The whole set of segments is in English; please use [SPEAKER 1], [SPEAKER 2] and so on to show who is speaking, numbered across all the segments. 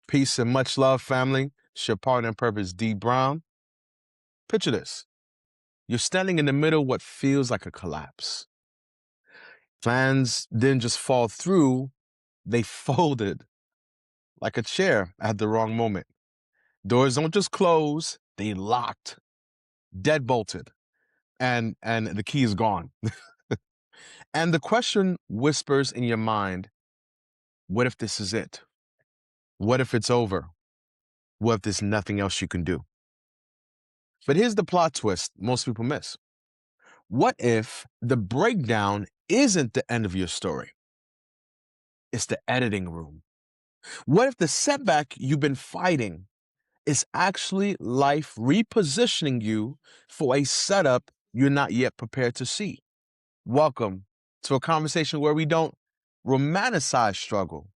[SPEAKER 1] Peace and much love, family. It's your partner in purpose, D. Brown. Picture this. You're standing in the middle of what feels like a collapse. Plans didn't just fall through, they folded like a chair at the wrong moment. Doors don't just close, they locked, deadbolted, and the key is gone. And the question whispers in your mind, what if this is it? What if it's over? What if there's nothing else you can do? But here's the plot twist most people miss. What if the breakdown isn't the end of your story? It's the editing room. What if the setback you've been fighting is actually life repositioning you for a setup you're not yet prepared to see? Welcome to a conversation where we don't romanticize struggle,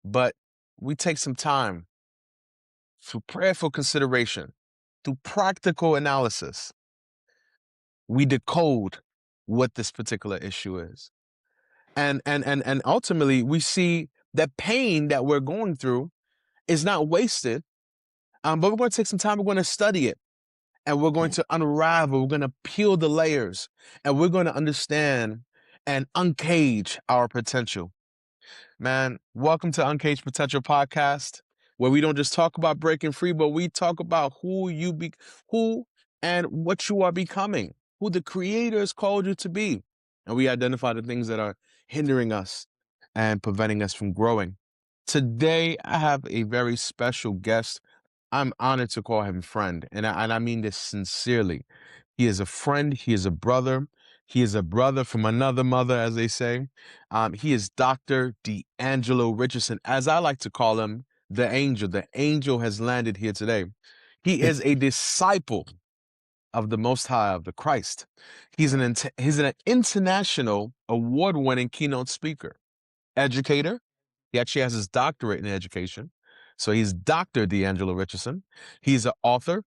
[SPEAKER 1] but we take some time through prayerful consideration, through practical analysis. We decode what this particular issue is. And ultimately, we see that pain that we're going through is not wasted, but we're going to take some time, we're going to study it, and we're going to unravel, we're going to peel the layers, and we're going to understand and uncage our potential. Man, welcome to Uncaged Potential Podcast, where we don't just talk about breaking free, but we talk about who and what you are becoming, who the Creator has called you to be. And we identify the things that are hindering us and preventing us from growing. Today, I have a very special guest. I'm honored to call him friend, and I mean this sincerely. He is a friend. He is a brother. He is a brother from another mother, as they say. He is Dr. Deangelo Richardson, as I like to call him, the angel. The angel has landed here today. He is a disciple of the Most High, of the Christ. He's an international award-winning keynote speaker, educator. He actually has his doctorate in education. So he's Dr. Deangelo Richardson. He's an author,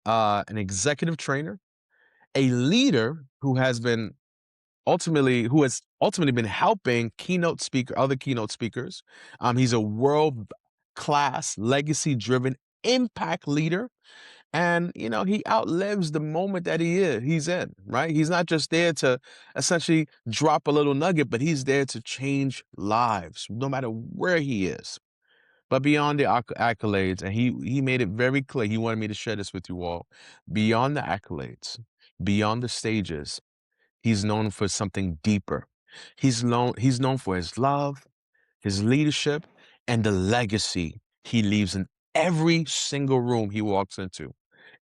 [SPEAKER 1] an executive trainer, a leader who has ultimately been helping other keynote speakers. He's a world-class, legacy-driven impact leader. And, he outlives the moment that he's in, right? He's not just there to essentially drop a little nugget, but he's there to change lives, no matter where he is. But beyond the accolades, and he made it very clear, he wanted me to share this with you all, beyond the accolades, beyond the stages, he's known for something deeper. He's known for his love, his leadership, and the legacy he leaves in every single room he walks into,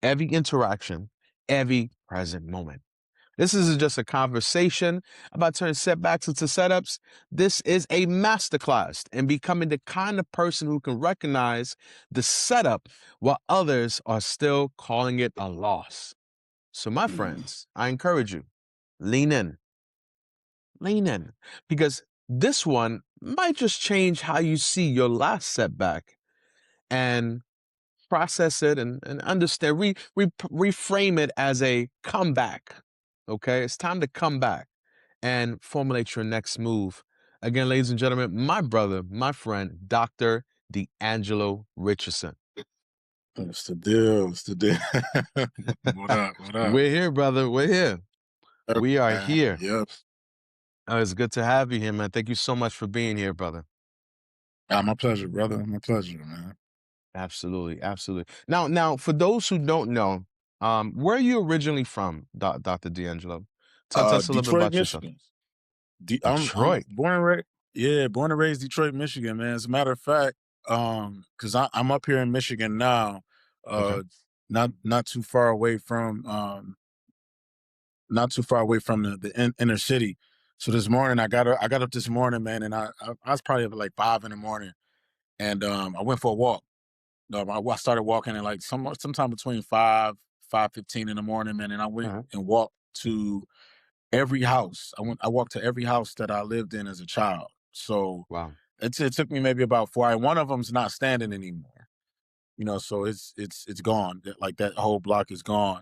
[SPEAKER 1] every interaction, every present moment. This isn't just a conversation about turning setbacks into setups. This is a masterclass in becoming the kind of person who can recognize the setup while others are still calling it a loss. So my friends, I encourage you, lean in, because this one might just change how you see your last setback and process it and understand, reframe it as a comeback. Okay, it's time to come back and formulate your next move. Again, ladies and gentlemen, my brother, my friend, Dr. Deangelo Richardson.
[SPEAKER 2] It's the deal. It's the deal. What up? What up?
[SPEAKER 1] We're here, brother. We're here. We are here.
[SPEAKER 2] Yep.
[SPEAKER 1] It's good to have you here, man. Thank you so much for being here, brother.
[SPEAKER 2] My pleasure, brother. My pleasure, man.
[SPEAKER 1] Absolutely, absolutely. Now, for those who don't know, where are you originally from, Dr. Deangelo? Tell us a little bit
[SPEAKER 2] Detroit,
[SPEAKER 1] about yourself.
[SPEAKER 2] Michigan.
[SPEAKER 1] Detroit.
[SPEAKER 2] I'm born and raised Detroit, Michigan, man. As a matter of fact, because I'm up here in Michigan now,
[SPEAKER 1] Okay.
[SPEAKER 2] not too far away from the inner city. So this morning I got up this morning, man, and I was probably up at like 5 a.m, and I went for a walk. I started walking at like sometime between 5:15 in the morning, man, and I went and walked to every house. I walked to every house that I lived in as a child. So
[SPEAKER 1] Wow.
[SPEAKER 2] it took me maybe about 4 hours. One of them's not standing anymore, so it's gone. Like that whole block is gone.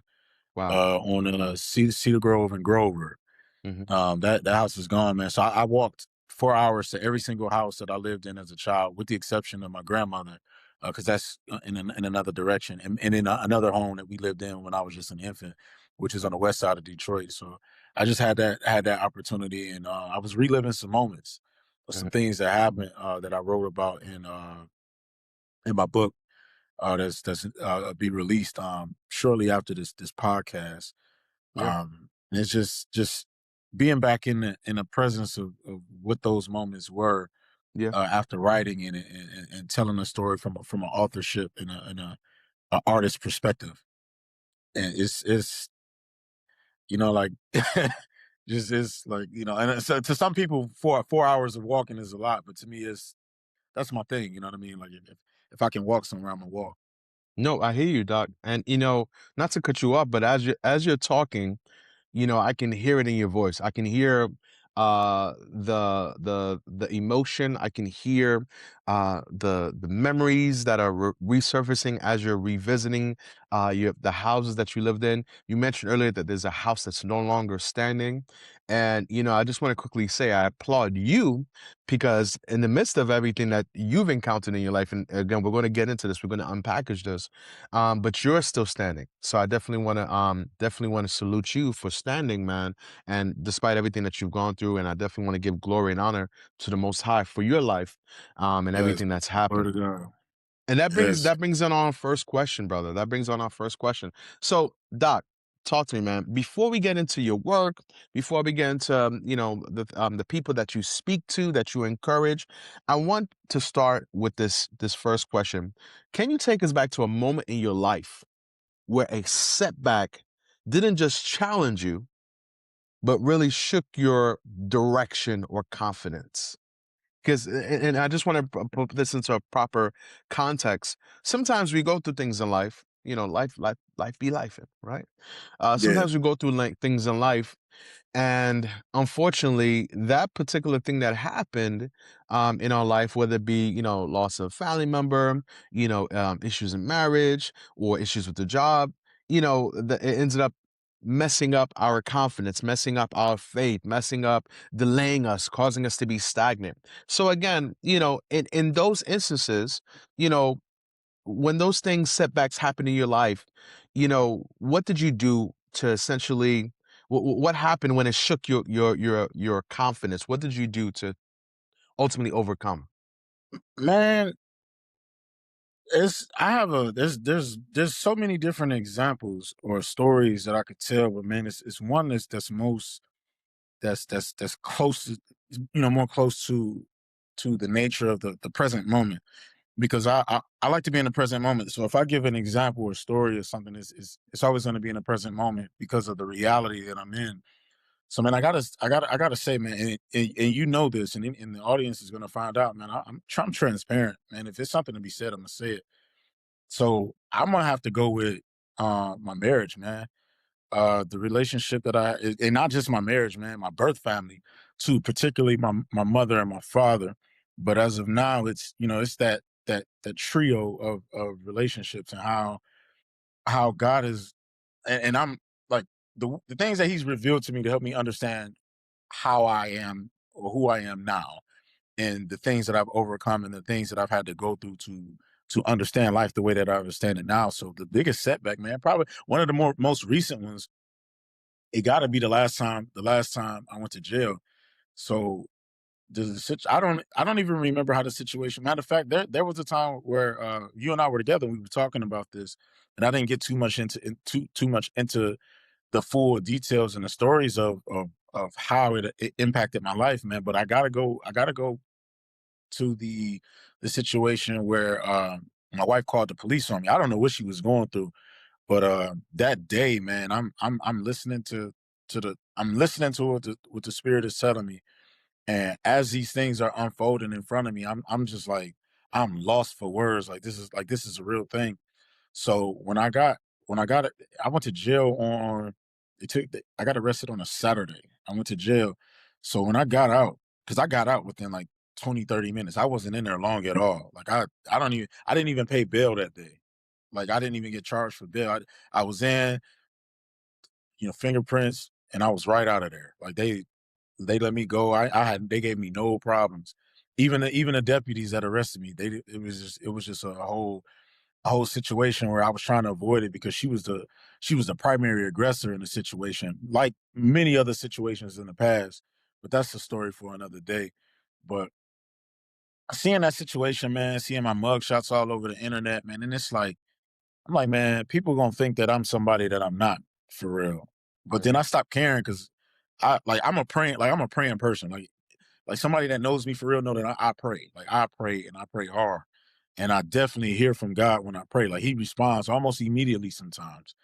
[SPEAKER 1] Wow.
[SPEAKER 2] On Cedar Grove and Grover. That house is gone, man. So I walked 4 hours to every single house that I lived in as a child, with the exception of my grandmother. because that's in another direction, and in another home that we lived in when I was just an infant, which is on the west side of Detroit. So I just had that opportunity, and I was reliving some moments of some
[SPEAKER 1] Mhm.
[SPEAKER 2] things that happened that I wrote about in my book that's be released shortly after this podcast.
[SPEAKER 1] Yeah,
[SPEAKER 2] And it's just being back in the presence of what those moments were
[SPEAKER 1] yeah.
[SPEAKER 2] after writing in it and telling a story from an authorship and a artist perspective. And it's like just it's like and so to some people 4 hours of walking is a lot, but to me it's that's my thing. You know what I mean? Like if I can walk somewhere, I'm gonna walk.
[SPEAKER 1] No, I hear you, doc. And not to cut you off, but as you're talking, I can hear it in your voice. I can hear the emotion. I can hear the memories that are resurfacing as you're revisiting the houses that you lived in. You mentioned earlier that there's a house that's no longer standing. And I just want to quickly say I applaud you because in the midst of everything that you've encountered in your life, and again, we're going to get into this, we're going to unpackage this, but you're still standing. So I definitely want to salute you for standing, man. And despite everything that you've gone through, and I definitely want to give glory and honor to the Most High for your life, and
[SPEAKER 2] Yes,
[SPEAKER 1] everything that's
[SPEAKER 2] word
[SPEAKER 1] happened.
[SPEAKER 2] to God.
[SPEAKER 1] And that brings
[SPEAKER 2] Yes,
[SPEAKER 1] that brings on our first question, brother. That brings on our first question. So, Doc, talk to me, man. Before we get into your work, before we get into the people that you speak to, that you encourage, I want to start with this first question. Can you take us back to a moment in your life where a setback didn't just challenge you, but really shook your direction or confidence? Because, and I just want to put this into a proper context. Sometimes we go through things in life, life be life, right?
[SPEAKER 2] yeah,
[SPEAKER 1] Sometimes we go through like things in life, and unfortunately, that particular thing that happened in our life, whether it be, loss of family member, issues in marriage or issues with the job, it ended up messing up our confidence, messing up our faith, messing up, delaying us, causing us to be stagnant. So again, in those instances, you know, when those things setbacks happen in your life, what did you do to essentially what happened when it shook your confidence? What did you do to ultimately overcome?
[SPEAKER 2] man. It's I have a there's so many different examples or stories that I could tell, but man, it's one that's most that's close to more close to the nature of the present moment because I like to be in the present moment. So if I give an example or story or something, it's always going to be in the present moment because of the reality that I'm in. So man, I gotta say, man, and you know this, and the audience is gonna find out, man. I'm transparent, man. If it's something to be said, I'm gonna say it. So I'm gonna have to go with my marriage, man. The relationship that and not just my marriage, man, my birth family too, particularly my mother and my father. But as of now, it's that trio of relationships and how God is and I'm like the things that He's revealed to me to help me understand how I am or who I am now and the things that I've overcome and the things that I've had to go through to understand life the way that I understand it now. So the biggest setback, man, probably one of the most recent ones, it got to be the last time I went to jail. So I don't even remember how the situation. Matter of fact, there was a time where you and I were together. And we were talking about this, and I didn't get too much into the full details and the stories of how it impacted my life, man. But I gotta go to the situation where my wife called the police on me. I don't know what she was going through, but that day, man, I'm listening I'm listening to what the spirit is telling me, and as these things are unfolding in front of me, I'm just like I'm lost for words. Like this is a real thing. So when I got it, I went to jail on. I got arrested on a Saturday. I went to jail. So when I got out, because I got out within like 20, 30 minutes. I wasn't in there long at all. Like I didn't even pay bail that day. Like I didn't even get charged for bail. I was in, fingerprints, and I was right out of there. Like they let me go. They gave me no problems. even the deputies that arrested me, it was just a whole situation where I was trying to avoid it because she was the primary aggressor in the situation, like many other situations in the past. But that's a story for another day. But seeing that situation, man, seeing my mug shots all over the internet, man, and it's like I'm like, man, people gonna think that I'm somebody that I'm not for real. But then I
[SPEAKER 1] Mhm.
[SPEAKER 2] stopped caring because I'm a praying person. Like somebody that knows me for real know that I pray. Like I pray and I pray hard. And I definitely hear from God when I pray. Like he responds almost immediately sometimes.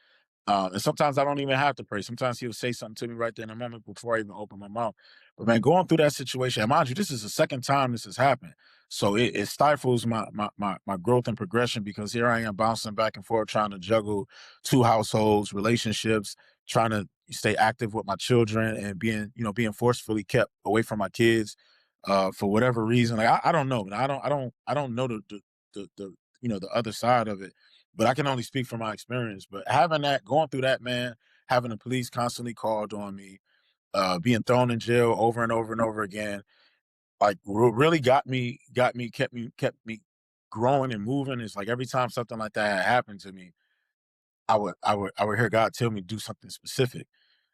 [SPEAKER 2] And sometimes I don't even have to pray. Sometimes he'll say something to me right there in a moment before I even open my mouth. But man, going through that situation, and mind you, this is the second time this has happened. So it stifles my growth and progression because here I am bouncing back and forth, trying to juggle two households, relationships, trying to stay active with my children and being forcefully kept away from my kids for whatever reason. Like I don't know, man. I don't know the the other side of it, but I can only speak from my experience. But having that, going through that, man, having the police constantly called on me, being thrown in jail over and over and over again, like really kept me growing and moving. It's like every time something like that had happened to me, I would hear God tell me to do something specific.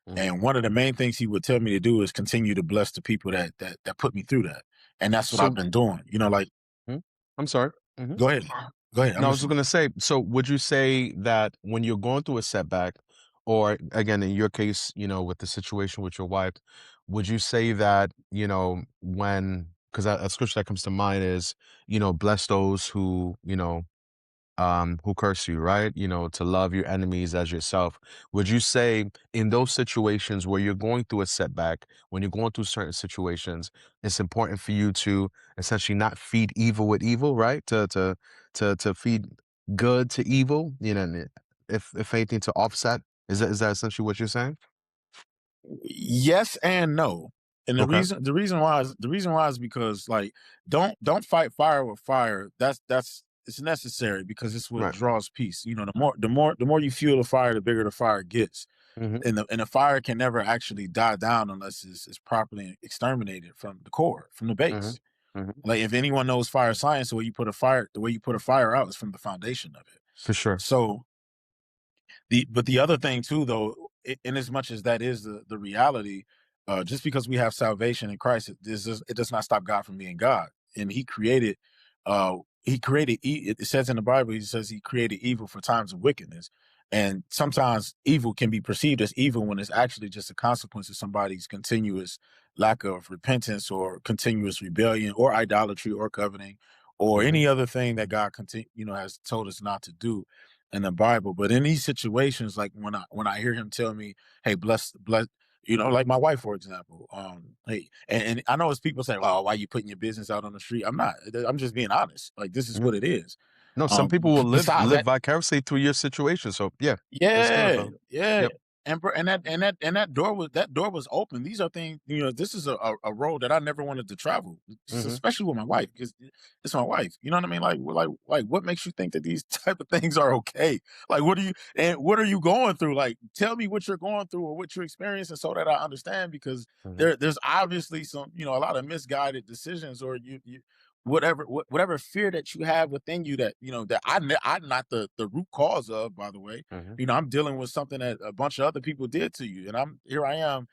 [SPEAKER 1] Mhm.
[SPEAKER 2] And one of the main things he would tell me to do is continue to bless the people that put me through that. And that's what I've
[SPEAKER 1] So
[SPEAKER 2] been doing. Like
[SPEAKER 1] mhm. I'm sorry. Mhm.
[SPEAKER 2] go ahead. Go ahead. I'm
[SPEAKER 1] No, I was just
[SPEAKER 2] listening.
[SPEAKER 1] gonna say, so would you say that when you're going through a setback, or again, in your case, with the situation with your wife, would you say that, when, because a scripture that comes to mind is, bless those who curse you, right? To love your enemies as yourself. Would you say in those situations where you're going through a setback, when you're going through certain situations, it's important for you to essentially not feed evil with evil, right? To feed good to evil, and if anything to offset. Is that essentially what you're saying?
[SPEAKER 2] Yes and no. And
[SPEAKER 1] Okay.
[SPEAKER 2] the reason why is because like don't fight fire with fire. That's it's necessary because it's what
[SPEAKER 1] Right.
[SPEAKER 2] draws peace. The more you fuel the fire, the bigger the fire gets.
[SPEAKER 1] Hmm.
[SPEAKER 2] And the fire can never actually die down unless it's properly exterminated from the core, from the
[SPEAKER 1] Hmm.
[SPEAKER 2] base.
[SPEAKER 1] Hmm.
[SPEAKER 2] Like if anyone knows fire science, the way you put a fire out is from the foundation of it.
[SPEAKER 1] For sure.
[SPEAKER 2] So the other thing too, though, in as much as that is the reality, just because we have salvation in Christ, it does not stop God from being God. And He created. It says in the Bible, He says He created evil for times of wickedness, and sometimes evil can be perceived as evil when it's actually just a consequence of somebody's continuous lack of repentance or continuous rebellion or idolatry or coveting or
[SPEAKER 1] Hmm.
[SPEAKER 2] any other thing that God has told us not to do in the Bible. But in these situations, like when I hear him tell me, "Hey, bless," like my wife, for example. Hey, and I know as people say, "Oh, why you putting your business out on the street?" I'm not. I'm just being honest. Like this is
[SPEAKER 1] Hmm.
[SPEAKER 2] what it is.
[SPEAKER 1] No, some people will live
[SPEAKER 2] Besides
[SPEAKER 1] live
[SPEAKER 2] that,
[SPEAKER 1] vicariously through your situation. So yeah, that's good,
[SPEAKER 2] yeah,
[SPEAKER 1] brother.
[SPEAKER 2] yeah.
[SPEAKER 1] Yep.
[SPEAKER 2] And that door was open. These are things, this is a road that I never wanted to travel,
[SPEAKER 1] Hmm.
[SPEAKER 2] especially with my wife, because it's my wife. You know what I mean? Like what makes you think that these type of things are okay? Like what are you going through? Like tell me what you're going through or what you're experiencing so that I understand, because
[SPEAKER 1] Hmm.
[SPEAKER 2] there's obviously some, a lot of misguided decisions, or you whatever fear that you have within you that that I'm not the root cause of, by the way.
[SPEAKER 1] Hmm.
[SPEAKER 2] I'm dealing with something that a bunch of other people did to you, and I am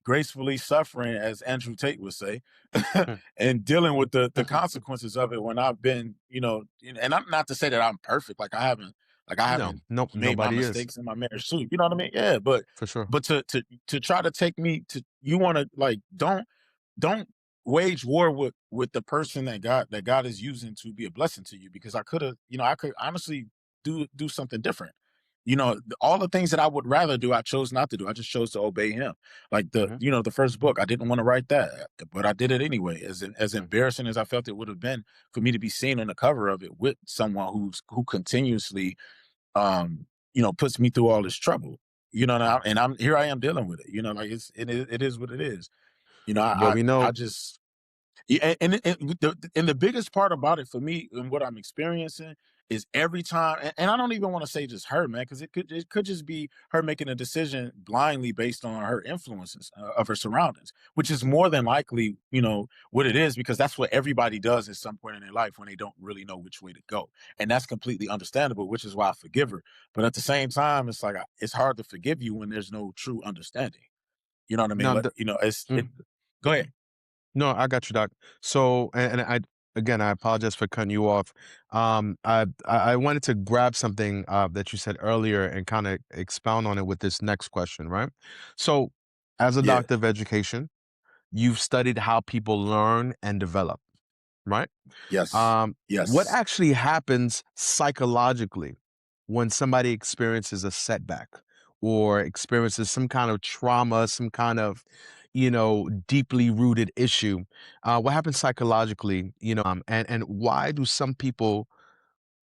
[SPEAKER 2] gracefully suffering, as Andrew Tate would say, and dealing with the consequences of it when I've been, and I'm not to say that I'm perfect, like I
[SPEAKER 1] No,
[SPEAKER 2] haven't
[SPEAKER 1] nope,
[SPEAKER 2] made my
[SPEAKER 1] nobody is,
[SPEAKER 2] mistakes in my marriage too. You know what I mean? Yeah, but
[SPEAKER 1] for sure.
[SPEAKER 2] to try to take me to, you want to, like, don't wage war with the person that God is using to be a blessing to you, because I could have, I could honestly do something different. All the things that I would rather do, I chose not to do. I just chose to obey him. Like
[SPEAKER 1] Mhm,
[SPEAKER 2] the first book, I didn't want to write that, but I did it anyway. As
[SPEAKER 1] mhm,
[SPEAKER 2] embarrassing as I felt it would have been for me to be seen on the cover of it with someone who continuously puts me through all this trouble.
[SPEAKER 1] mhm.
[SPEAKER 2] And I'm here, I am dealing with it. Like it is what it is.
[SPEAKER 1] Well,
[SPEAKER 2] I
[SPEAKER 1] we know.
[SPEAKER 2] just Yeah, and the biggest part about it for me and what I'm experiencing is every time, and I don't even want to say just her, man, because it could just be her making a decision blindly based on her influences of her surroundings, which is more than likely, what it is, because that's what everybody does at some point in their life when they don't really know which way to go, and that's completely understandable, which is why I forgive her. But at the same time, it's like it's hard to forgive you when there's no true understanding. You know what I mean?
[SPEAKER 1] Now,
[SPEAKER 2] But go ahead.
[SPEAKER 1] no, I got you, doc. So, and I again, I apologize for cutting you off. I wanted to grab something that you said earlier and kind of expound on it with this next question, right? So, as a
[SPEAKER 2] Yeah.
[SPEAKER 1] doctor of education, you've studied how people learn and develop, right?
[SPEAKER 2] Yes.
[SPEAKER 1] What
[SPEAKER 2] Yes.
[SPEAKER 1] actually happens psychologically when somebody experiences a setback or experiences some kind of trauma, some kind of, deeply rooted issue? What happens psychologically, and why do some people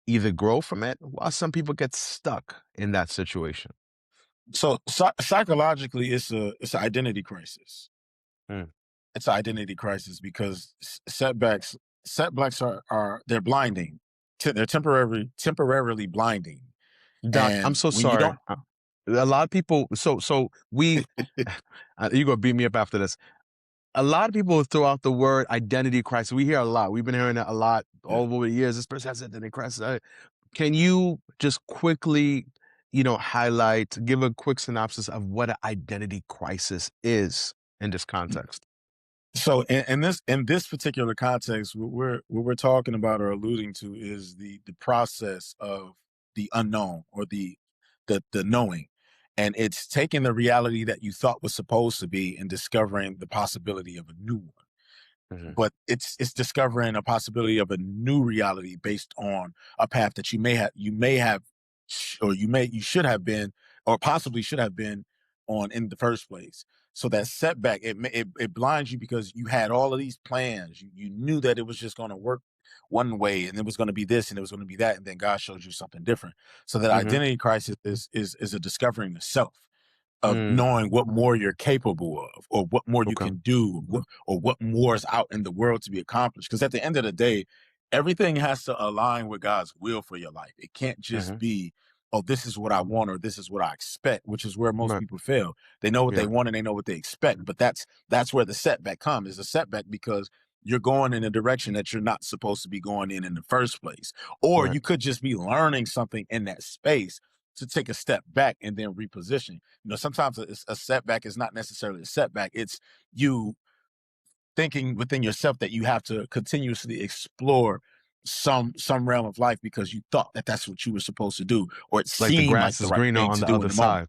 [SPEAKER 1] either grow from it while some people get stuck in that situation?
[SPEAKER 2] So psychologically, it's an identity crisis.
[SPEAKER 1] Mm.
[SPEAKER 2] It's an identity crisis because setbacks are they're blinding. They're temporarily blinding.
[SPEAKER 1] Doc, I'm
[SPEAKER 2] And
[SPEAKER 1] so
[SPEAKER 2] when you
[SPEAKER 1] sorry.
[SPEAKER 2] don't,
[SPEAKER 1] A lot of people, so we, you're gonna beat me up after this. A lot of people throw out the word identity crisis. We hear a lot. We've been hearing that a lot
[SPEAKER 2] yeah.
[SPEAKER 1] all over the years. This person has identity crisis. Can you just quickly, highlight, give a quick synopsis of what an identity crisis is in this context?
[SPEAKER 2] So in this particular context, what we're talking about or alluding to is the process of the unknown, or the knowing, and it's taking the reality that you thought was supposed to be and discovering the possibility of a new one.
[SPEAKER 1] Hmm.
[SPEAKER 2] But it's discovering a possibility of a new reality based on a path that you may have or you should have been, or possibly should have been on in the first place. So that setback, it blinds you because you had all of these plans. You knew that it was just going to work one way, and it was going to be this, and it was going to be that, and then God showed you something different. So that
[SPEAKER 1] Hmm.
[SPEAKER 2] identity crisis is a discovering of self, of
[SPEAKER 1] Mm.
[SPEAKER 2] knowing what more you're capable of, or what more you
[SPEAKER 1] Okay.
[SPEAKER 2] can do, or what more is out in the world to be accomplished. Because at the end of the day, everything has to align with God's will for your life. It can't just
[SPEAKER 1] Hmm.
[SPEAKER 2] be, oh, this is what I want, or this is what I expect, which is where most
[SPEAKER 1] Right.
[SPEAKER 2] people fail. They know what they
[SPEAKER 1] Yeah.
[SPEAKER 2] want and they know what they expect, but that's where the setback comes. Is a setback because you're going in a direction that you're not supposed to be going in the first place, or
[SPEAKER 1] Right.
[SPEAKER 2] you could just be learning something in that space to take a step back and then reposition. Sometimes a setback is not necessarily a setback. It's you thinking within yourself that you have to continuously explore some realm of life because you thought that that's what you were supposed to do, or it
[SPEAKER 1] Like the
[SPEAKER 2] seemed like
[SPEAKER 1] grass
[SPEAKER 2] the
[SPEAKER 1] is
[SPEAKER 2] right
[SPEAKER 1] greener
[SPEAKER 2] thing
[SPEAKER 1] on
[SPEAKER 2] to
[SPEAKER 1] the
[SPEAKER 2] do in
[SPEAKER 1] other
[SPEAKER 2] the moment.
[SPEAKER 1] side.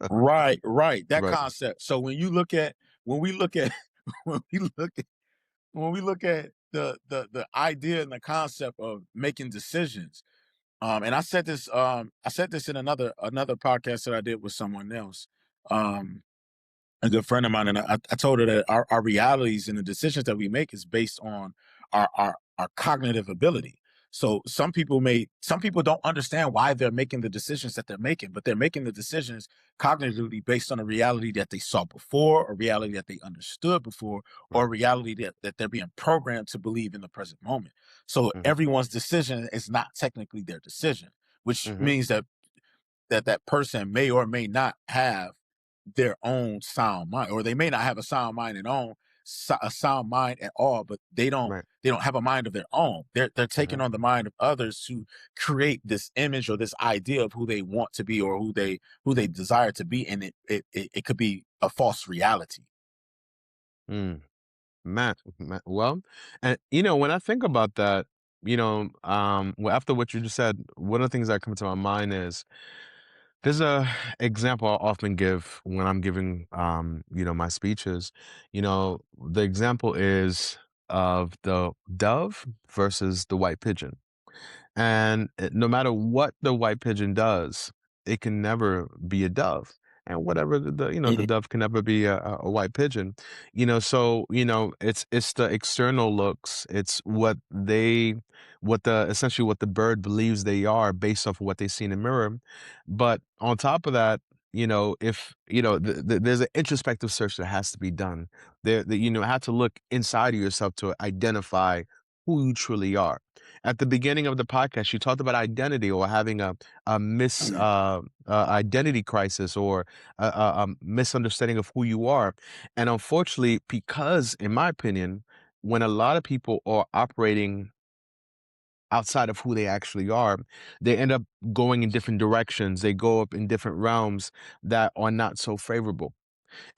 [SPEAKER 2] Right, right. That
[SPEAKER 1] Right.
[SPEAKER 2] concept. So when we look at when we look at when we look at the idea and the concept of making decisions, and I said this in another podcast that I did with someone else. Um, a good friend of mine, and I told her that our realities and the decisions that we make is based on our cognitive ability. So some people don't understand why they're making the decisions that they're making, but they're making the decisions cognitively based on a reality that they saw before, a reality that they understood before, or
[SPEAKER 1] Right.
[SPEAKER 2] a reality that they're being programmed to believe in the present moment. So
[SPEAKER 1] Hmm.
[SPEAKER 2] everyone's decision is not technically their decision, which
[SPEAKER 1] Hmm.
[SPEAKER 2] means that person may or may not have their own sound mind, or they may not have a sound mind at all, a sound mind at all, but they don't
[SPEAKER 1] Right.
[SPEAKER 2] they don't have a mind of their own. They're taking
[SPEAKER 1] Hmm.
[SPEAKER 2] on the mind of others to create this image or this idea of who they want to be, or who they desire to be, and it could be a false reality.
[SPEAKER 1] Mm. Well, and when I think about that, well, after what you just said, one of the things that come to my mind is there's a example I often give when I'm giving, my speeches. The example is of the dove versus the white pigeon. And no matter what the white pigeon does, it can never be a dove. And whatever the
[SPEAKER 2] Mhm.
[SPEAKER 1] dove can never be a white pigeon. So it's the external looks. It's essentially what the bird believes they are based off of what they see in the mirror. But on top of that, if there's an introspective search that has to be done. Have to look inside of yourself to identify who you truly are. At the beginning of the podcast, you talked about identity or having a identity crisis or a misunderstanding of who you are. And unfortunately, because in my opinion, when a lot of people are operating outside of who they actually are, they end up going in different directions. They go up in different realms that are not so favorable.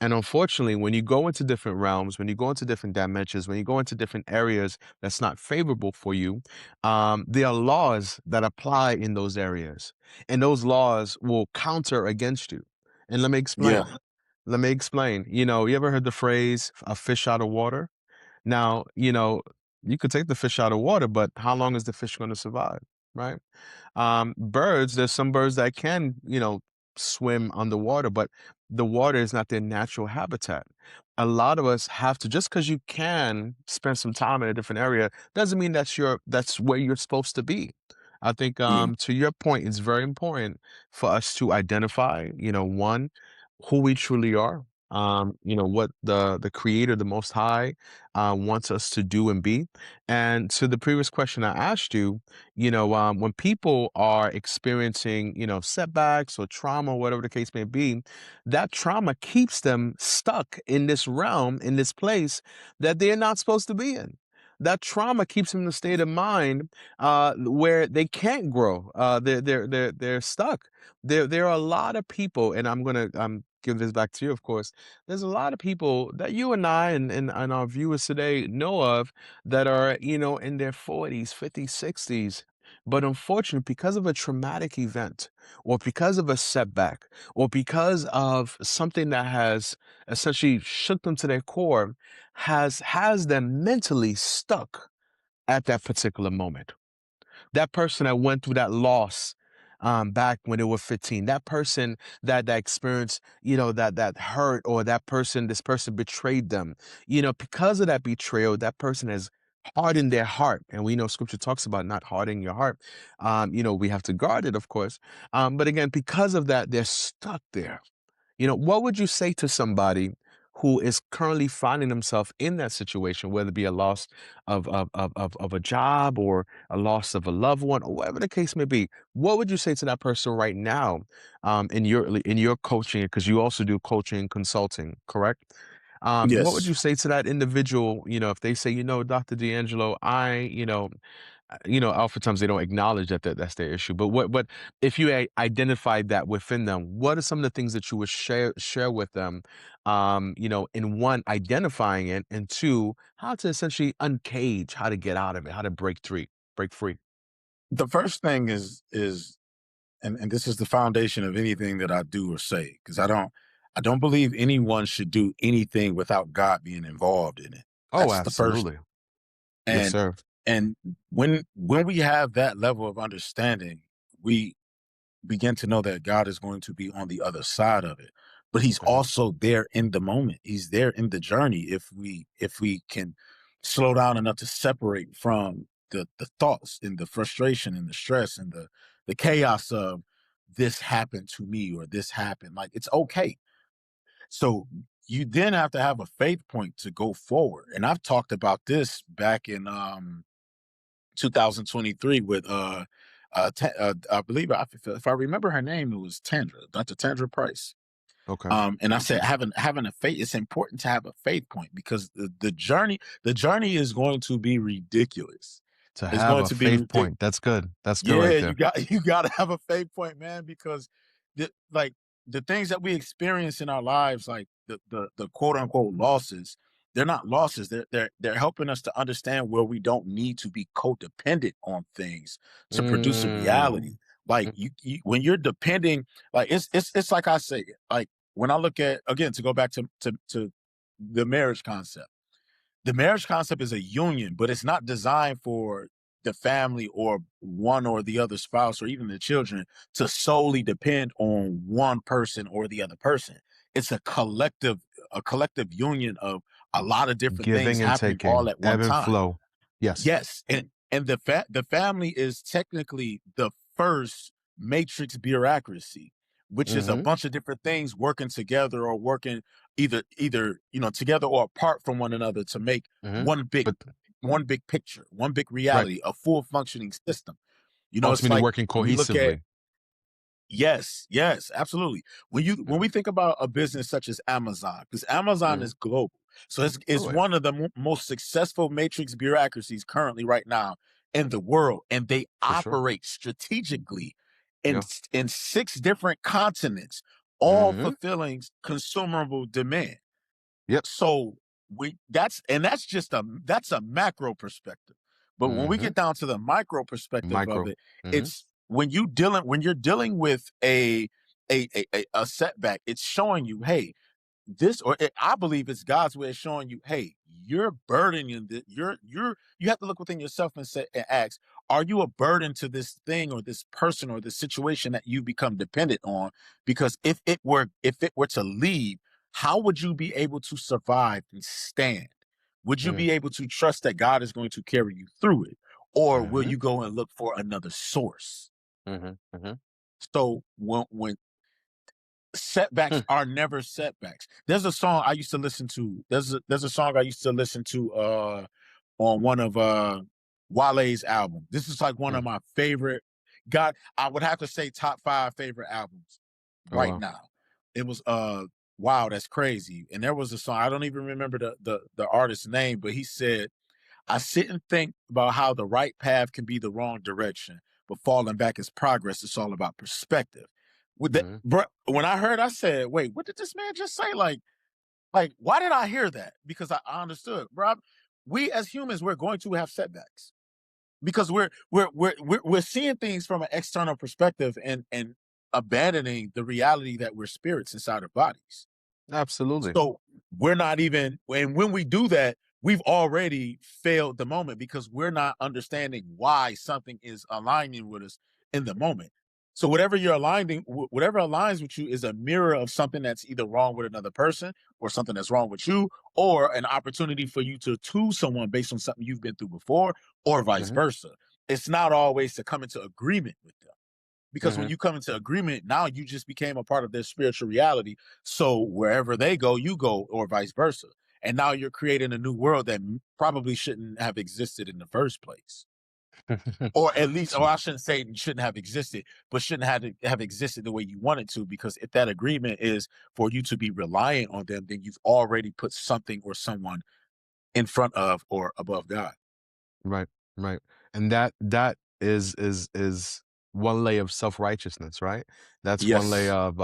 [SPEAKER 1] And unfortunately, when you go into different realms, when you go into different dimensions, when you go into different areas that's not favorable for you, there are laws that apply in those areas. And those laws will counter against you. And let me
[SPEAKER 2] Yeah.
[SPEAKER 1] explain. Let me explain. You ever heard the phrase a fish out of water? Now, you could take the fish out of water, but how long is the fish going to survive? Right? Birds, there's some birds that can, swim underwater, but the water is not their natural habitat. A lot of us have to, just because you can spend some time in a different area, doesn't mean that's where you're supposed to be. I think
[SPEAKER 2] Yeah.
[SPEAKER 1] to your point, it's very important for us to identify, one, who we truly are, what the creator, the most high, wants us to do and be. And to the previous question I asked you, when people are experiencing, setbacks or trauma, whatever the case may be, that trauma keeps them stuck in this realm, in this place that they're not supposed to be in. That trauma keeps them in a state of mind where they can't grow. They're stuck. There are a lot of people, and I'm give this back to you, of course. There's a lot of people that you and I and our viewers today know of that are, in their 40s, 50s, 60s. But unfortunately, because of a traumatic event or because of a setback or because of something that has essentially shook them to their core, has them mentally stuck at that particular moment. That person that went through that loss back when they were 15, that person that experienced, that hurt, or this person betrayed them, because of that betrayal, that person has hardened their heart. And we know scripture talks about not hardening your heart. We have to guard it, of course. But again, because of that, they're stuck there. What would you say to somebody who is currently finding themselves in that situation, whether it be a loss of a job or a loss of a loved one, or whatever the case may be? What would you say to that person right now, in your coaching, because you also do coaching and consulting, correct? What would
[SPEAKER 2] Yes.
[SPEAKER 1] you say to that individual, if they say, Dr. D'Angelo, oftentimes they don't acknowledge that's their issue. But what if you identified that within them? What are some of the things that you would share with them? In one, identifying it, and two, how to essentially uncage, how to get out of it, how to break free.
[SPEAKER 2] The first thing is and this is the foundation of anything that I do or say, because I don't believe anyone should do anything without God being involved in it.
[SPEAKER 1] Oh,
[SPEAKER 2] That's the first.
[SPEAKER 1] absolutely. Yes,
[SPEAKER 2] And
[SPEAKER 1] sir.
[SPEAKER 2] and when we have that level of understanding, we begin to know that God is going to be on the other side of it. But he's
[SPEAKER 1] Okay.
[SPEAKER 2] also there in the moment. He's there in the journey if we can slow down enough to separate from the thoughts and the frustration and the stress and the chaos of this happened to me or this happened. Like, it's okay. So you then have to have a faith point to go forward. And I've talked about this back in 2023 with I believe, if I remember her name, it was Tandra, Dr. Tandra Price.
[SPEAKER 1] Okay.
[SPEAKER 2] And I said, having a faith, it's important to have a faith point, because the journey is going to be ridiculous.
[SPEAKER 1] To
[SPEAKER 2] It's
[SPEAKER 1] have
[SPEAKER 2] going
[SPEAKER 1] a
[SPEAKER 2] to be
[SPEAKER 1] faith
[SPEAKER 2] ridiculous.
[SPEAKER 1] point. That's good. That's good
[SPEAKER 2] Yeah,
[SPEAKER 1] right
[SPEAKER 2] you
[SPEAKER 1] there.
[SPEAKER 2] got you got to have a faith point, man, because like the things that we experience in our lives, like the quote unquote losses, they're not losses. They're helping us to understand where we don't need to be codependent on things to produce a reality.
[SPEAKER 1] Mm.
[SPEAKER 2] Like,
[SPEAKER 1] Mm.
[SPEAKER 2] when you're depending, like, it's like I say, like, when I look at, again, to go back to the marriage concept. The marriage concept is a union, but it's not designed for the family or one or the other spouse or even the children to solely depend on one person or the other person. It's a collective union of a lot of different things
[SPEAKER 1] Giving and
[SPEAKER 2] happening all
[SPEAKER 1] taking,
[SPEAKER 2] at one
[SPEAKER 1] ebb and
[SPEAKER 2] time.
[SPEAKER 1] flow. Yes.
[SPEAKER 2] Yes, and the family is technically the first matrix bureaucracy, which is a
[SPEAKER 1] Mhm.
[SPEAKER 2] bunch of different things working together or working either together or apart from one another to make
[SPEAKER 1] Mhm.
[SPEAKER 2] one big
[SPEAKER 1] But
[SPEAKER 2] one big picture, one big
[SPEAKER 1] right,
[SPEAKER 2] reality, a full functioning system. It's
[SPEAKER 1] ultimately
[SPEAKER 2] like
[SPEAKER 1] working
[SPEAKER 2] when you look at
[SPEAKER 1] cohesively.
[SPEAKER 2] yes, yes, absolutely. When
[SPEAKER 1] Yeah.
[SPEAKER 2] we think about a business such as Amazon, because Amazon
[SPEAKER 1] Mhm.
[SPEAKER 2] is global, so it's
[SPEAKER 1] Oh, yeah,
[SPEAKER 2] one of the most successful matrix bureaucracies currently right now in the world, and they
[SPEAKER 1] for sure.
[SPEAKER 2] operate strategically
[SPEAKER 1] Yeah.
[SPEAKER 2] in six different continents, all
[SPEAKER 1] Mhm.
[SPEAKER 2] fulfilling consumable demand.
[SPEAKER 1] Yep.
[SPEAKER 2] So that's just that's a macro perspective. But when we
[SPEAKER 1] Mhm.
[SPEAKER 2] get down to the micro perspective of
[SPEAKER 1] Micro.
[SPEAKER 2] it,
[SPEAKER 1] Mhm.
[SPEAKER 2] it's when you're dealing with a setback, it's showing you, hey, I believe it's God's way of showing you, hey, you're burdening you have to look within yourself and say and ask, are you a burden to this thing or this person or this situation that you become dependent on? Because if it were to leave, how would you be able to survive and stand? Would you
[SPEAKER 1] Mm.
[SPEAKER 2] be able to trust that God is going to carry you through it? Or will
[SPEAKER 1] Mhm.
[SPEAKER 2] you go and look for another source?
[SPEAKER 1] Mhm. Mhm.
[SPEAKER 2] So when setbacks
[SPEAKER 1] Hmm.
[SPEAKER 2] are never setbacks. There's a song I used to listen to. There's a song I used to listen to on one of Wale's album. This is like one
[SPEAKER 1] Mm.
[SPEAKER 2] of my favorite God, I would have to say top 5 favorite albums
[SPEAKER 1] Oh,
[SPEAKER 2] right
[SPEAKER 1] wow.
[SPEAKER 2] now. It was wow, that's crazy. And there was a song, I don't even remember the artist's name, but he said, I sit and think about how the right path can be the wrong direction, but falling back is progress. It's all about perspective. With that,
[SPEAKER 1] Mhm.
[SPEAKER 2] bro, when I heard, I said, "Wait, what did this man just say?" Why did I hear that? Because I understood, bro. We as humans, we're going to have setbacks because we're seeing things from an external perspective and abandoning the reality that we're spirits inside our bodies.
[SPEAKER 1] Absolutely.
[SPEAKER 2] So we're not even, and when we do that, we've already failed the moment because we're not understanding why something is aligning with us in the moment. So whatever aligns with you is a mirror of something that's either wrong with another person or something that's wrong with you, or an opportunity for you to choose someone based on something you've been through before, or vice
[SPEAKER 1] Mhm.
[SPEAKER 2] versa. It's not always to come into agreement with them. Because when
[SPEAKER 1] Mhm.
[SPEAKER 2] you come into agreement, now you just became a part of their spiritual reality. So wherever they go, you go, or vice versa. And now you're creating a new world that probably shouldn't have existed in the first place. Or at least,
[SPEAKER 1] S
[SPEAKER 2] or I shouldn't say it shouldn't have existed, but shouldn't have existed the way you wanted to. Because if that agreement is for you to be reliant on them, then you've already put something or someone in front of or above God.
[SPEAKER 1] Right, right. And that is one layer of self-righteousness, right? That's one layer
[SPEAKER 2] Yes,
[SPEAKER 1] of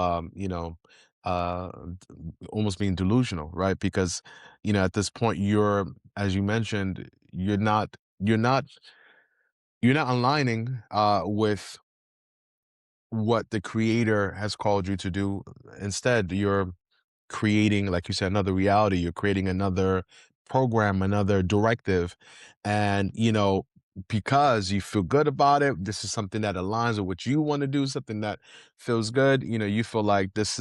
[SPEAKER 1] almost being delusional, right? Because, at this point you're, as you mentioned, you're not you're not aligning with what the creator has called you to do. Instead, you're creating, like you said, another reality. You're creating another program, another directive. And, because you feel good about it, this is something that aligns with what you want to do, something that feels good. You feel like this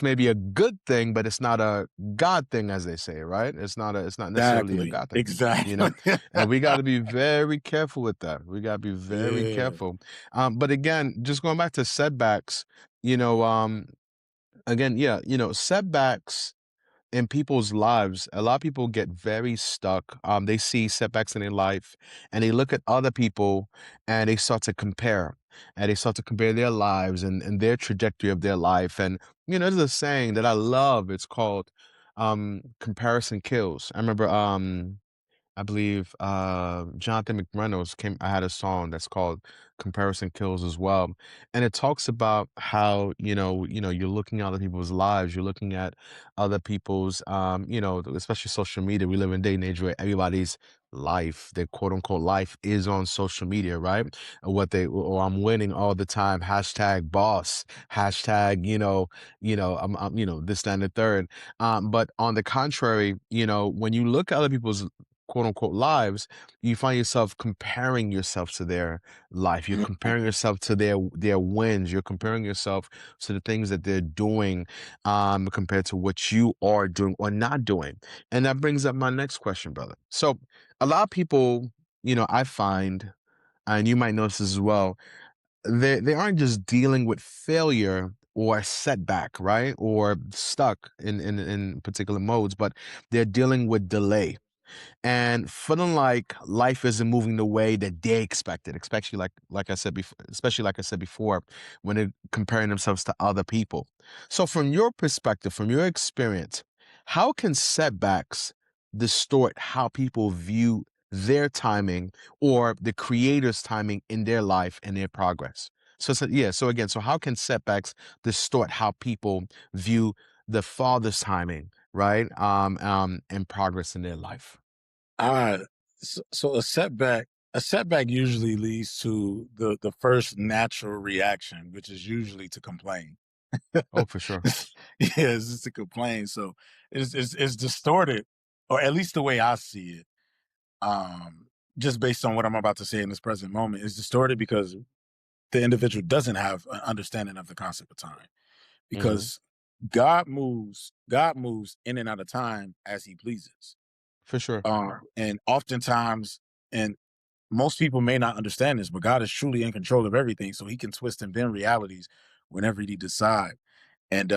[SPEAKER 1] may be a good thing, but it's not a God thing, as they say, right? It's not necessarily a
[SPEAKER 2] exactly.
[SPEAKER 1] God thing. You know,
[SPEAKER 2] Exactly.
[SPEAKER 1] and we got to be very careful with that. We got to be very
[SPEAKER 2] Yeah.
[SPEAKER 1] careful. But again, just going back to setbacks, you know, um, again, yeah, setbacks in people's lives, a lot of people get very stuck. They see setbacks in their life and they look at other people and they start to compare. And they start to compare their lives and their trajectory of their life. And, there's a saying that I love. It's called comparison kills. I remember I believe Jonathan McReynolds came. I had a song that's called "Comparison Kills" as well, and it talks about how you're looking at other people's lives, you're looking at other people's, especially social media. We live in a day and age where everybody's life, their quote unquote life, is on social media, right? Or I'm winning all the time. Hashtag boss. Hashtag I'm this that, and the third. But on the contrary, when you look at other people's quote unquote lives, you find yourself comparing yourself to their life. You're comparing yourself to their wins. You're comparing yourself to the things that they're doing, compared to what you are doing or not doing. And that brings up my next question, brother. So a lot of people, I find, and you might notice this as well, they aren't just dealing with failure or setback, right? Or stuck in particular modes, but they're dealing with delay and feeling like life isn't moving the way that they expected, especially like I said before, especially like I said before, when they're comparing themselves to other people. So from your perspective, from your experience, how can setbacks distort how people view their timing or the creator's timing in their life and their progress? So again, so how can setbacks distort how people view the father's timing, right? And progress in their life.
[SPEAKER 2] Uh, so a setback usually leads to the first natural reaction, which is usually to complain.
[SPEAKER 1] Oh, for sure.
[SPEAKER 2] Yeah, it's just to complain. So it's distorted, or at least the way I see it. Just based on what I'm about to say in this present moment, is distorted because the individual doesn't have an understanding of the concept of time.
[SPEAKER 1] Mhm.
[SPEAKER 2] Because God moves in and out of time as He pleases.
[SPEAKER 1] For sure.
[SPEAKER 2] And oftentimes, and most people may not understand this, but God is truly in control of everything, so He can twist and bend realities whenever He decide. And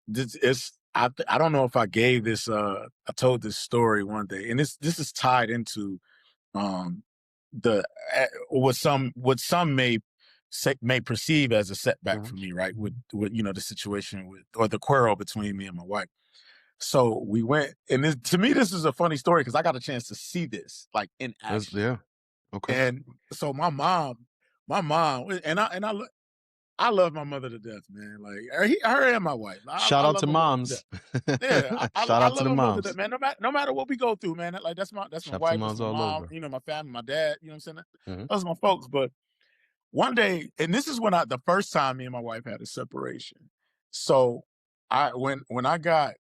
[SPEAKER 2] this it's I don't know if I gave this I told this story one day, and this is tied into um the what some may perceive as a setback
[SPEAKER 1] Mhm.
[SPEAKER 2] for me, right? With the situation with, or the quarrel between me and my wife. So we went, and to me this is a funny story because I got a chance to see this like in action.
[SPEAKER 1] Yeah. Okay.
[SPEAKER 2] And so my mom, I love my mother to death, man. Like her and my wife.
[SPEAKER 1] Shout
[SPEAKER 2] I
[SPEAKER 1] out
[SPEAKER 2] love
[SPEAKER 1] to
[SPEAKER 2] them both to death.
[SPEAKER 1] moms.
[SPEAKER 2] Yeah,
[SPEAKER 1] Shout
[SPEAKER 2] I
[SPEAKER 1] out to
[SPEAKER 2] love
[SPEAKER 1] the
[SPEAKER 2] them both to death,
[SPEAKER 1] moms.
[SPEAKER 2] man. No matter what we go through, man. Like that's my
[SPEAKER 1] Shout out to
[SPEAKER 2] wife, that's
[SPEAKER 1] moms
[SPEAKER 2] my
[SPEAKER 1] all
[SPEAKER 2] mom,
[SPEAKER 1] over.
[SPEAKER 2] my family, my dad. You know what I'm saying?
[SPEAKER 1] Mhm.
[SPEAKER 2] Those are my folks. But one day, and this is when the first time me and my wife had a separation. So when I got,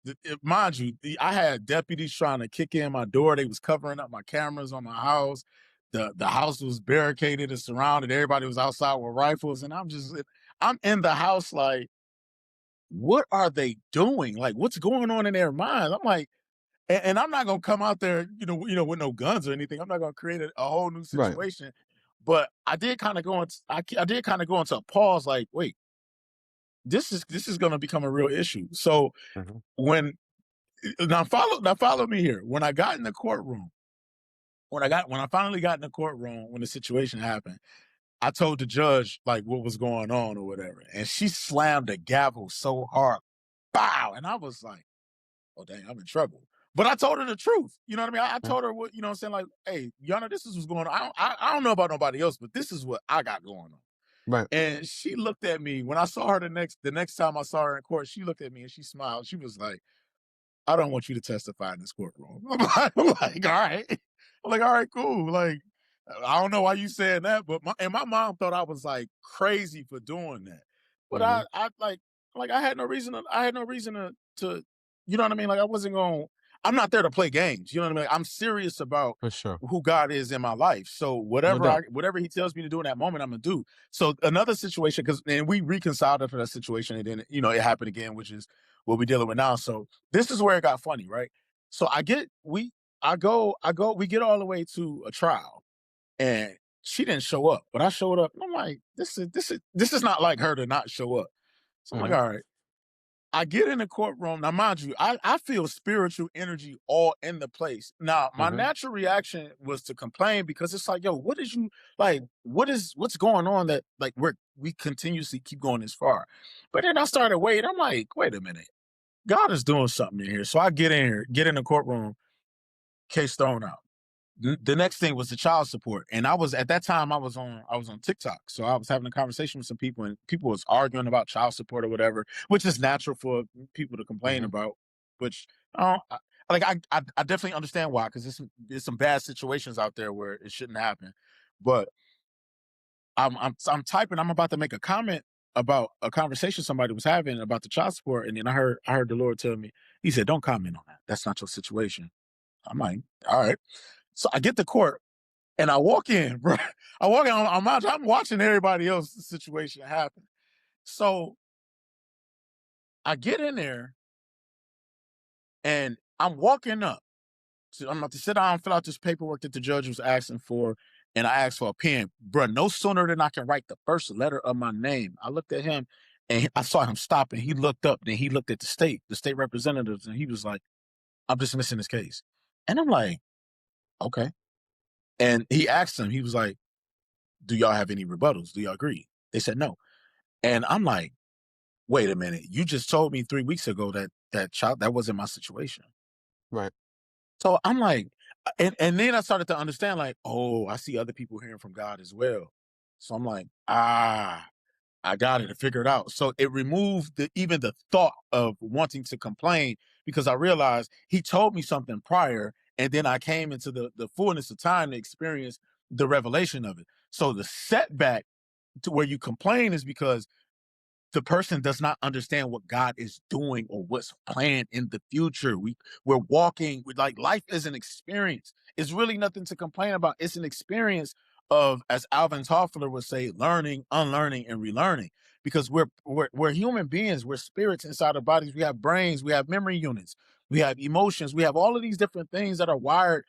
[SPEAKER 2] mind you, I had deputies trying to kick in my door. They was covering up my cameras on my house. The house was barricaded and surrounded. Everybody was outside with rifles, and I'm in the house like, what are they doing? Like, what's going on in their minds? I'm like, and I'm not gonna come out there, with no guns or anything. I'm not gonna create a whole new
[SPEAKER 1] Right.
[SPEAKER 2] situation. But I did kind of go into I did kind of go into a pause, like, wait, this is gonna become a real issue. So
[SPEAKER 1] Mhm.
[SPEAKER 2] when now follow me here. When I got in the courtroom, when I finally got in the courtroom, when the situation happened, I told the judge like what was going on or whatever, and she slammed the gavel so hard, bow, and I was like, oh dang, I'm in trouble. But I told her the truth. You know what I mean? I
[SPEAKER 1] Mhm.
[SPEAKER 2] told her what, what I'm saying, like, hey, Yana, this is what's going on. I don't know about nobody else, but this is what I got going on.
[SPEAKER 1] Right.
[SPEAKER 2] And she looked at me when I saw her the next time I saw her in court. She looked at me and she smiled. She was like, I don't want you to testify in this courtroom. I'm like, all right. I'm like, all right, cool. Like, I don't know why you saying that, but my mom thought I was like crazy for doing that. But
[SPEAKER 1] Mhm.
[SPEAKER 2] I had no reason to, you know what I mean? Like I wasn't going, I'm not there to play games. You know what I mean? Like, I'm serious about
[SPEAKER 1] For sure.
[SPEAKER 2] who God is in my life. So
[SPEAKER 1] No doubt.
[SPEAKER 2] whatever he tells me to do in that moment, I'm gonna do. So another situation, because and we reconciled after that situation, and then it happened again, which is what we're dealing with now. So this is where it got funny, right? So we get all the way to a trial, and she didn't show up, but I showed up. And I'm like, this is not like her to not show up. So I'm like,
[SPEAKER 1] Mhm.
[SPEAKER 2] all right. I get in the courtroom. Now, mind you, I feel spiritual energy all in the place. Now, my
[SPEAKER 1] Mhm.
[SPEAKER 2] natural reaction was to complain because it's like, yo, what is you like? What's going on that like we continuously keep going this far? But then I started waiting. I'm like, wait a minute, God is doing something in here. So I get in here, get in the courtroom, case thrown out. The next thing was the child support, and I was at that time I was on TikTok, so I was having a conversation with some people, and people was arguing about child support or whatever, which is natural for people to complain
[SPEAKER 1] Mhm.
[SPEAKER 2] about. Which I definitely understand why, because there's some bad situations out there where it shouldn't happen. But I'm typing, I'm about to make a comment about a conversation somebody was having about the child support, and then I heard the Lord tell me, He said, "Don't comment on that. That's not your situation." I'm like, all right. So I get to court and I walk in, bro. I walk in. I'm watching everybody else's situation happen. So I get in there and I'm walking up. So I'm about to sit down and fill out this paperwork that the judge was asking for. and I asked for a pen. Bruh, no sooner than I can write the first letter of my name, I looked at him and I saw him stop and he looked up. Then he looked at the state representatives, and he was like, I'm dismissing this case. And I'm like, okay. And he asked them, he was like, do y'all have any rebuttals? Do y'all agree? They said no. And I'm like, wait a minute. You just told me 3 weeks ago that that wasn't my situation.
[SPEAKER 1] Right.
[SPEAKER 2] So I'm like, and then I started to understand, like, oh, I see other people hearing from God as well. So I'm like, I got it to figure it out. So it removed even the thought of wanting to complain, because I realized he told me something prior, and then I came into the fullness of time to experience the revelation of it. So the setback to where you complain is because the person does not understand what God is doing or what's planned in the future. We're walking with, like, life is an experience. It's really nothing to complain about. It's an experience of, as Alvin Toffler would say, learning, unlearning, and relearning. Because we're human beings. We're spirits inside our bodies. We have brains. We have memory units. We have emotions. We have all of these different things that are wired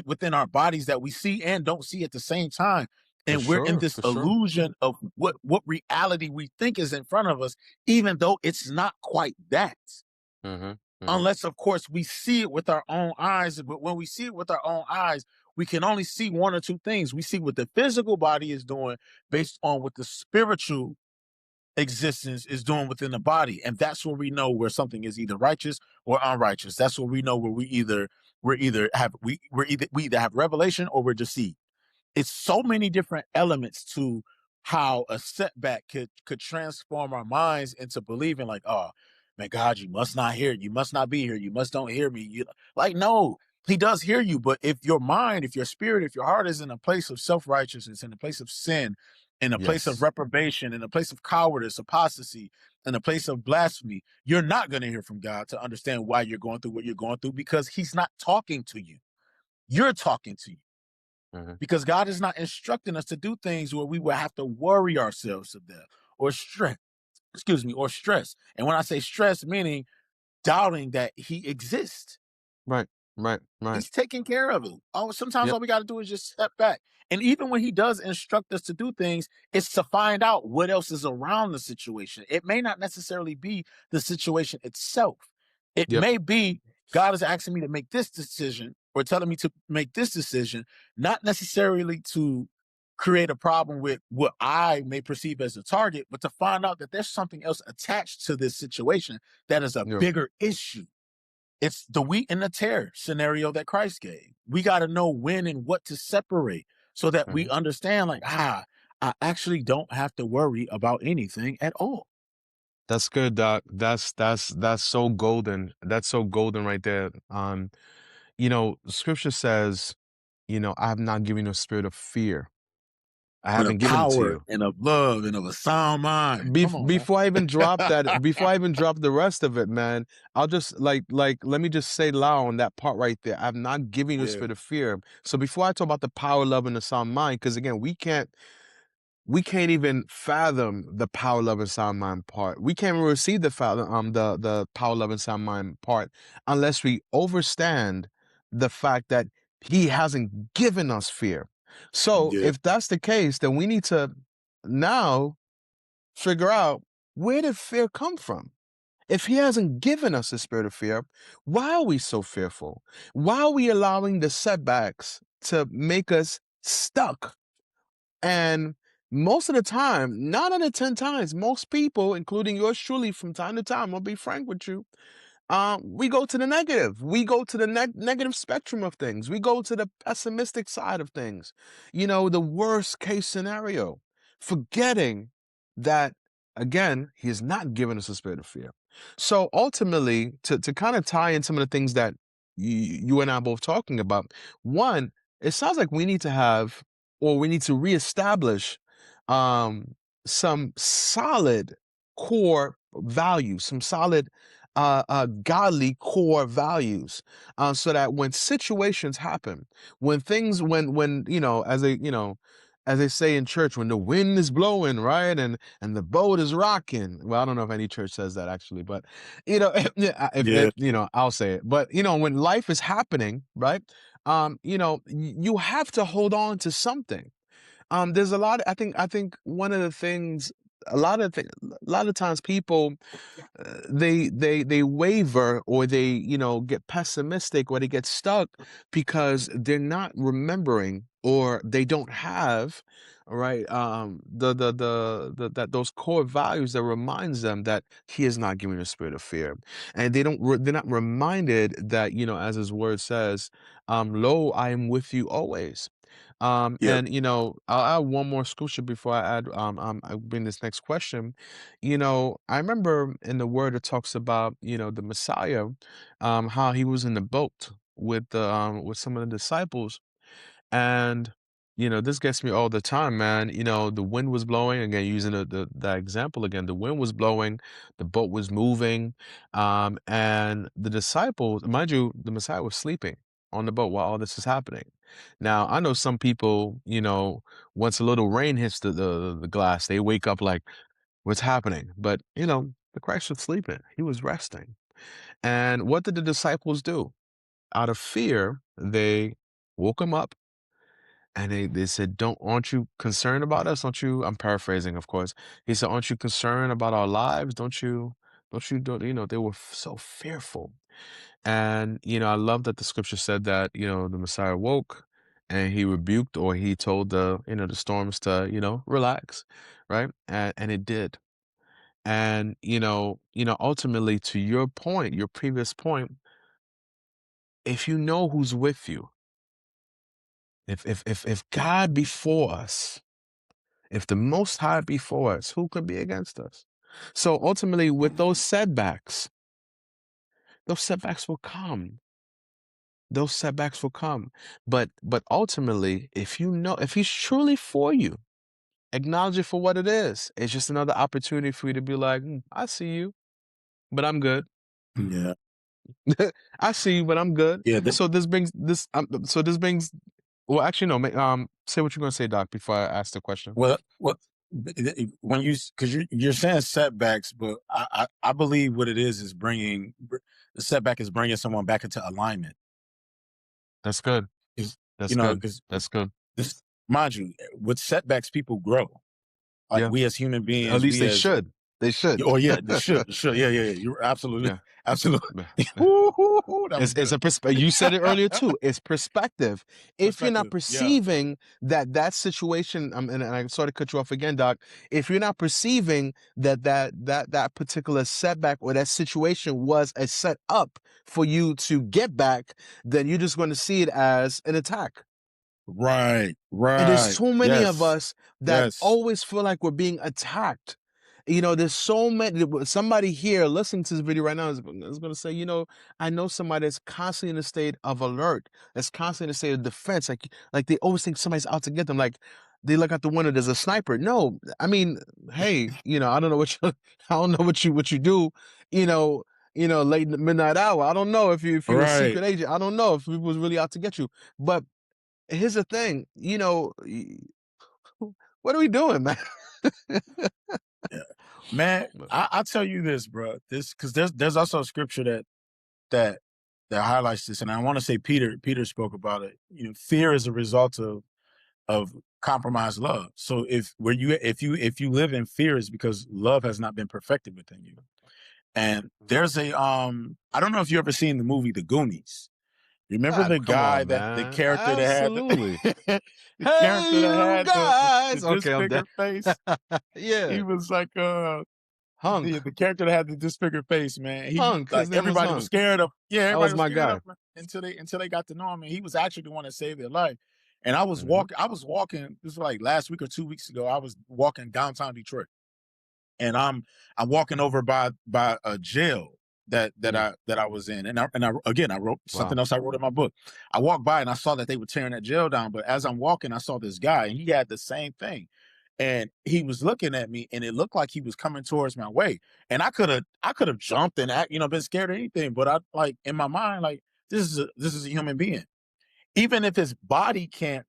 [SPEAKER 2] within our bodies that we see and don't see at the same time,
[SPEAKER 1] For
[SPEAKER 2] and we're in
[SPEAKER 1] sure.
[SPEAKER 2] this
[SPEAKER 1] For sure.
[SPEAKER 2] illusion of what reality we think is in front of us, even though it's not quite that.
[SPEAKER 1] Mm-hmm. Mm-hmm.
[SPEAKER 2] Unless, of course, we see it with our own eyes. But when we see it with our own eyes, we can only see one or two things. We see what the physical body is doing based on what the spiritual existence is doing within the body, and that's where we know where something is either righteous or unrighteous. That's where we know where we either have revelation or we're deceived. It's so many different elements to how a setback could transform our minds into believing, like, oh man, God, you must not hear, you must not be here, you must don't hear me. Like, no, he does hear you, but if your mind, if your spirit, if your heart is in a place of self-righteousness, in a place of sin, in a place of
[SPEAKER 1] Yes.
[SPEAKER 2] reprobation, in a place of cowardice, apostasy, in a place of blasphemy, you're not going to hear from God to understand why you're going through what you're going through, because he's not talking to you. You're talking to you,
[SPEAKER 1] Mm-hmm.
[SPEAKER 2] because God is not instructing us to do things where we will have to worry ourselves to death or stress. Excuse me, or stress. And when I say stress, meaning doubting that he exists.
[SPEAKER 1] Right. Right. Right.
[SPEAKER 2] He's taking care of it. Oh, sometimes
[SPEAKER 1] Yep.
[SPEAKER 2] all we got to do is just step back. And even when he does instruct us to do things, it's to find out what else is around the situation. It may not necessarily be the situation itself. It
[SPEAKER 1] Yep.
[SPEAKER 2] may be God is asking me to make this decision or telling me to make this decision, not necessarily to create a problem with what I may perceive as a target, but to find out that there's something else attached to this situation that is a
[SPEAKER 1] Yep.
[SPEAKER 2] bigger issue. It's the wheat and the tare scenario that Christ gave. We got to know when and what to separate so that we
[SPEAKER 1] Mm-hmm.
[SPEAKER 2] understand, like, I actually don't have to worry about anything at all.
[SPEAKER 1] That's good, Doc. That's so golden. That's so golden right there. Scripture says, I have not given you a spirit of fear. I
[SPEAKER 2] But
[SPEAKER 1] haven't
[SPEAKER 2] of
[SPEAKER 1] given it to
[SPEAKER 2] power
[SPEAKER 1] you.
[SPEAKER 2] and of love and of a sound mind. Come on, man.
[SPEAKER 1] Before I even drop the rest of it, man, I'll just let me just say loud on that part right there. I'm not giving you a
[SPEAKER 2] Yeah,
[SPEAKER 1] spirit of fear. So before I talk about the power, love, and the sound mind, because again, we can't even fathom the power, love, and sound mind part. We can't even receive the power, love, and sound mind part unless we understand the fact that he hasn't given us fear. So
[SPEAKER 2] yeah,
[SPEAKER 1] if that's the case, then we need to now figure out, where did fear come from? If he hasn't given us a spirit of fear, why are we so fearful? Why are we allowing the setbacks to make us stuck? And most of the time, 9 out of 10 times, most people, including yours truly, from time to time, I'll be frank with you, we go to the negative. We go to the negative spectrum of things. We go to the pessimistic side of things. The worst case scenario, forgetting that, again, he has not given us a spirit of fear. So ultimately, to kind of tie in some of the things that you and I are both talking about, one, it sounds like we need to have, or we need to reestablish some solid core values, some solid godly core values, so that when situations happen, when things, when as they say in church, when the wind is blowing, right, and the boat is rocking. Well, I don't know if any church says that actually, but if
[SPEAKER 2] Yeah.
[SPEAKER 1] it, I'll say it. But when life is happening, right, you have to hold on to something. There's a lot. I think one of the things, a lot of times people they waver, or they get pessimistic, or they get stuck because they're not remembering, or they don't have, right, that those core values that reminds them that he is not giving a spirit of fear. And they're not reminded that, as his word says, lo, I am with you always.
[SPEAKER 2] Yep.
[SPEAKER 1] And I'll add one more scripture before I bring this next question. I remember in the word it talks about, the Messiah, how he was in the boat with some of the disciples. And this gets me all the time, man. The wind was blowing, again, using that example again. The wind was blowing, the boat was moving, and the disciples, mind you, the Messiah was sleeping on the boat while all this is happening. Now, I know some people, once a little rain hits the glass, they wake up like, what's happening? But the Christ was sleeping. He was resting. And what did the disciples do? Out of fear, they woke him up, and they said, aren't you concerned about us? Don't you, I'm paraphrasing, of course. He said, aren't you concerned about our lives? Don't they were so fearful. And, I love that the scripture said that, the Messiah woke, and he rebuked, or he told the storms to, relax, right? And it did. And, ultimately, to your point, your previous point, if you know who's with you, if God before us, if the Most High be for us, who could be against us? So ultimately, with those setbacks will come. Those setbacks will come. But ultimately, if He's truly for you, acknowledge it for what it is. It's just another opportunity for you to be like, I see you, but I'm good.
[SPEAKER 2] Yeah.
[SPEAKER 1] I see you, but I'm good.
[SPEAKER 2] Yeah.
[SPEAKER 1] So this brings this. So this brings. Well, actually, no. Say what you're gonna say, Doc, before I ask the question.
[SPEAKER 2] Well, when because you're saying setbacks, but I believe what it is the setback is bringing someone back into alignment.
[SPEAKER 1] That's good.
[SPEAKER 2] Is
[SPEAKER 1] That's
[SPEAKER 2] you know
[SPEAKER 1] good.
[SPEAKER 2] because
[SPEAKER 1] That's good.
[SPEAKER 2] this mind you, with setbacks people grow. Like
[SPEAKER 1] Yeah.
[SPEAKER 2] we as human
[SPEAKER 1] At
[SPEAKER 2] beings,
[SPEAKER 1] least
[SPEAKER 2] we
[SPEAKER 1] they
[SPEAKER 2] as
[SPEAKER 1] should. They should.
[SPEAKER 2] oh yeah, the should yeah. You're absolutely
[SPEAKER 1] Yeah.
[SPEAKER 2] absolutely.
[SPEAKER 1] Yeah. Yeah.
[SPEAKER 2] Woo, that was
[SPEAKER 1] It's
[SPEAKER 2] good.
[SPEAKER 1] a perspective. You said it earlier too. It's perspective. If you're not
[SPEAKER 2] Perspective. Yeah.
[SPEAKER 1] perceiving that situation, and I sort of cut you off again, Doc. If you're not perceiving that particular setback, or that situation was a set up for you to get back, then you're just going to see it as an attack.
[SPEAKER 2] Right.
[SPEAKER 1] And there's
[SPEAKER 2] Right.
[SPEAKER 1] so many of
[SPEAKER 2] Yes.
[SPEAKER 1] us that
[SPEAKER 2] Yes.
[SPEAKER 1] always feel like we're being attacked. There's so many. Somebody here listening to this video right now is going to say, I know somebody that's constantly in a state of alert, that's constantly in a state of defense. Like they always think somebody's out to get them. Like they look out the window, there's a sniper. No, I mean, hey, I don't know I don't know what you do, you know, late in the midnight hour. I don't know if you're a
[SPEAKER 2] Right.
[SPEAKER 1] secret agent. I don't know if people was really out to get you. But here's the thing, what are we doing, man?
[SPEAKER 2] Yeah. Man, I tell you this, bro. This because there's also a scripture that that highlights this, and I want to say Peter spoke about it. Fear is a result of compromised love. So if you live in fear, is because love has not been perfected within you. And there's a I don't know if you ever seen the movie The Goonies. Remember
[SPEAKER 1] Ah,
[SPEAKER 2] the
[SPEAKER 1] come
[SPEAKER 2] guy
[SPEAKER 1] on,
[SPEAKER 2] that the
[SPEAKER 1] man.
[SPEAKER 2] character that had
[SPEAKER 1] Absolutely.
[SPEAKER 2] the character
[SPEAKER 1] Hey,
[SPEAKER 2] that
[SPEAKER 1] you
[SPEAKER 2] had the
[SPEAKER 1] guys. Okay, I'm dead.
[SPEAKER 2] disfigured face? He
[SPEAKER 1] Yeah.
[SPEAKER 2] was like
[SPEAKER 1] Hunk.
[SPEAKER 2] the character that had the disfigured face, man. He
[SPEAKER 1] Hunk.
[SPEAKER 2] like
[SPEAKER 1] His name was
[SPEAKER 2] everybody was
[SPEAKER 1] Hunk.
[SPEAKER 2] scared of. Yeah,
[SPEAKER 1] That
[SPEAKER 2] everybody
[SPEAKER 1] was
[SPEAKER 2] was
[SPEAKER 1] my
[SPEAKER 2] scared
[SPEAKER 1] guy.
[SPEAKER 2] of him until they got to know him, and he was actually the one that saved their life. And I was
[SPEAKER 1] Hmm.
[SPEAKER 2] walking. I was walking. This was like last week or 2 weeks ago. I was walking downtown Detroit, and I'm walking over by a jail
[SPEAKER 1] Mm,
[SPEAKER 2] that I was in, and I again I wrote something
[SPEAKER 1] wow.
[SPEAKER 2] else I wrote in my book. I walked by and I saw that they were tearing that jail down, but as I'm walking, I saw this guy and he had the same thing, and he was looking at me, and it looked like he was coming towards my way, and I could have jumped and been scared or anything, but I like in my mind like this is a human being, even if his body can't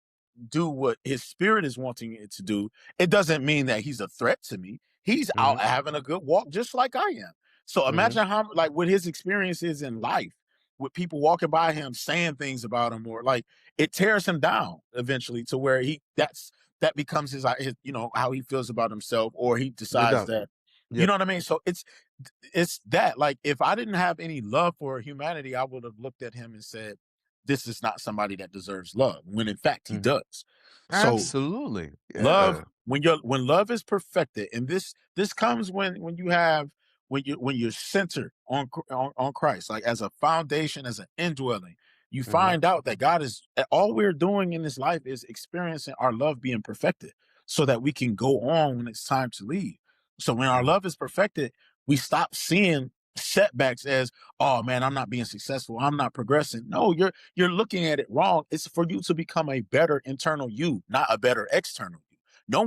[SPEAKER 2] do what his spirit is wanting it to do, it doesn't mean that he's a threat to me. He's out
[SPEAKER 1] Mhm.
[SPEAKER 2] having a good walk just like I am. So
[SPEAKER 1] Mhm.
[SPEAKER 2] imagine how like what his experience is in life with people walking by him saying things about him, or like it tears him down eventually to where that becomes his how he feels about himself, or he
[SPEAKER 1] No
[SPEAKER 2] decides
[SPEAKER 1] doubt.
[SPEAKER 2] that, you
[SPEAKER 1] Yep.
[SPEAKER 2] know what I mean? So it's that, like, if I didn't have any love for humanity, I would have looked at him and said, this is not somebody that deserves love, when in fact he
[SPEAKER 1] Mhm.
[SPEAKER 2] does. So
[SPEAKER 1] Absolutely.
[SPEAKER 2] love,
[SPEAKER 1] Yeah.
[SPEAKER 2] when love is perfected, and this comes when you have when you're centered on on Christ, like as a foundation, as an indwelling, you
[SPEAKER 1] Mhm.
[SPEAKER 2] find out that God is all we're doing in this life is experiencing our love being perfected, so that we can go on when it's time to leave. So when our
[SPEAKER 1] Mhm.
[SPEAKER 2] love is perfected, we stop seeing setbacks as, oh man, I'm not being successful, I'm not progressing. No, you're looking at it wrong. It's for you to become a better internal you, not a better external you. No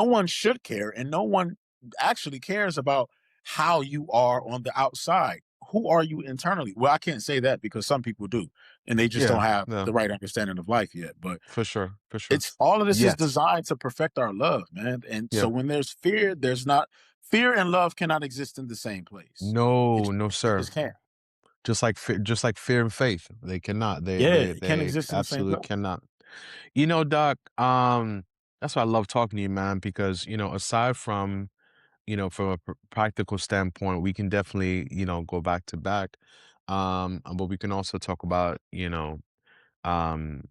[SPEAKER 2] one should care, and no one actually cares about how you are on the outside. Who are you internally? Well, I can't say that because some people do, and they just don't
[SPEAKER 1] Yeah.
[SPEAKER 2] have
[SPEAKER 1] No.
[SPEAKER 2] the right understanding of life yet. But
[SPEAKER 1] For sure. For sure.
[SPEAKER 2] it's all of this is
[SPEAKER 1] Yes.
[SPEAKER 2] designed to perfect our love, man. And so
[SPEAKER 1] Yeah.
[SPEAKER 2] when there's fear, there's not fear and love cannot exist in the same place.
[SPEAKER 1] No, no,
[SPEAKER 2] It
[SPEAKER 1] sir.
[SPEAKER 2] just can't.
[SPEAKER 1] Just like fear and faith, they cannot. They
[SPEAKER 2] Yeah,
[SPEAKER 1] they
[SPEAKER 2] it can't
[SPEAKER 1] they
[SPEAKER 2] exist in the same
[SPEAKER 1] absolutely
[SPEAKER 2] place.
[SPEAKER 1] cannot. Doc, that's why I love talking to you, man, because, aside from, from a practical standpoint, we can definitely, go back to back. But we can also talk about, um,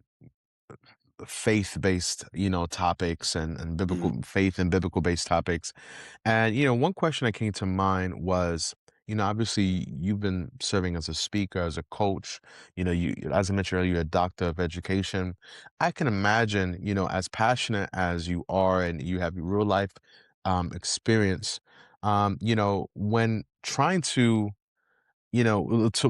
[SPEAKER 1] faith-based, topics and
[SPEAKER 2] Mhm.
[SPEAKER 1] biblical faith and biblical based topics. And, one question that came to mind was, obviously you've been serving as a speaker, as a coach, as I mentioned earlier, you're a doctor of education. I can imagine, as passionate as you are and you have real life experience, when trying to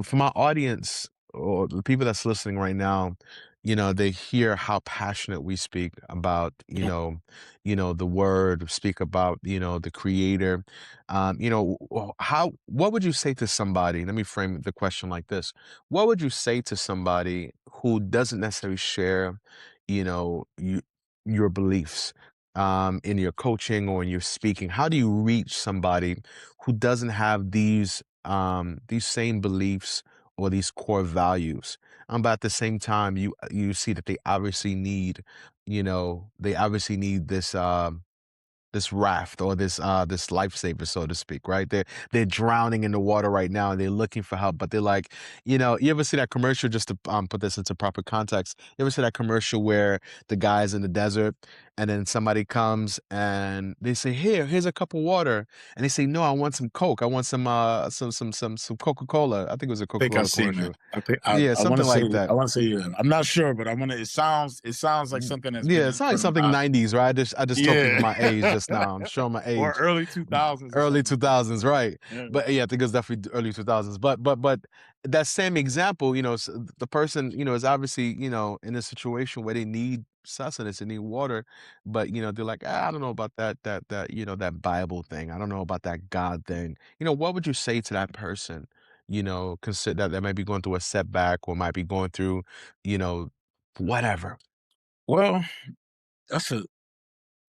[SPEAKER 1] for my audience or the people that's listening right now, they hear how passionate we speak about, the word, speak about, the creator. What would you say to somebody? Let me frame the question like this. What would you say to somebody who doesn't necessarily share, your beliefs? In your coaching or in your speaking, how do you reach somebody who doesn't have these same beliefs or these core values? But at the same time, you see that they obviously need this raft or this lifesaver, so to speak, right? They're drowning in the water right now and they're looking for help, but they're like, you ever see that commercial, just to put this into proper context, you ever see that commercial where the guy's in the desert and then somebody comes and they say, here's a cup of water, and they say, no, I want some Coke. I want some Coca-Cola. I think it was a
[SPEAKER 2] Think I
[SPEAKER 1] Coca-Cola
[SPEAKER 2] seen that.
[SPEAKER 1] commercial.
[SPEAKER 2] I think
[SPEAKER 1] Yeah,
[SPEAKER 2] I want to
[SPEAKER 1] something
[SPEAKER 2] say
[SPEAKER 1] like that.
[SPEAKER 2] I'm not sure, but I want to. It sounds like something that's been
[SPEAKER 1] Yeah,
[SPEAKER 2] in
[SPEAKER 1] it's not like
[SPEAKER 2] front of
[SPEAKER 1] something
[SPEAKER 2] my.
[SPEAKER 1] 90s, right? I just told people
[SPEAKER 2] Yeah.
[SPEAKER 1] my age just now. I'm showing my
[SPEAKER 2] Or
[SPEAKER 1] age.
[SPEAKER 2] early 2000s or
[SPEAKER 1] Early
[SPEAKER 2] something like that.
[SPEAKER 1] 2000s, right?
[SPEAKER 2] Yeah.
[SPEAKER 1] But yeah, I think it's definitely early 2000s. But that same example, the person, is obviously, in a situation where they need sustenance, they need water, but they're like, I don't know about that Bible thing. I don't know about that God thing. What would you say to that person? Consider that might be going through a setback or might be going through, you know, whatever.
[SPEAKER 2] Well, that's a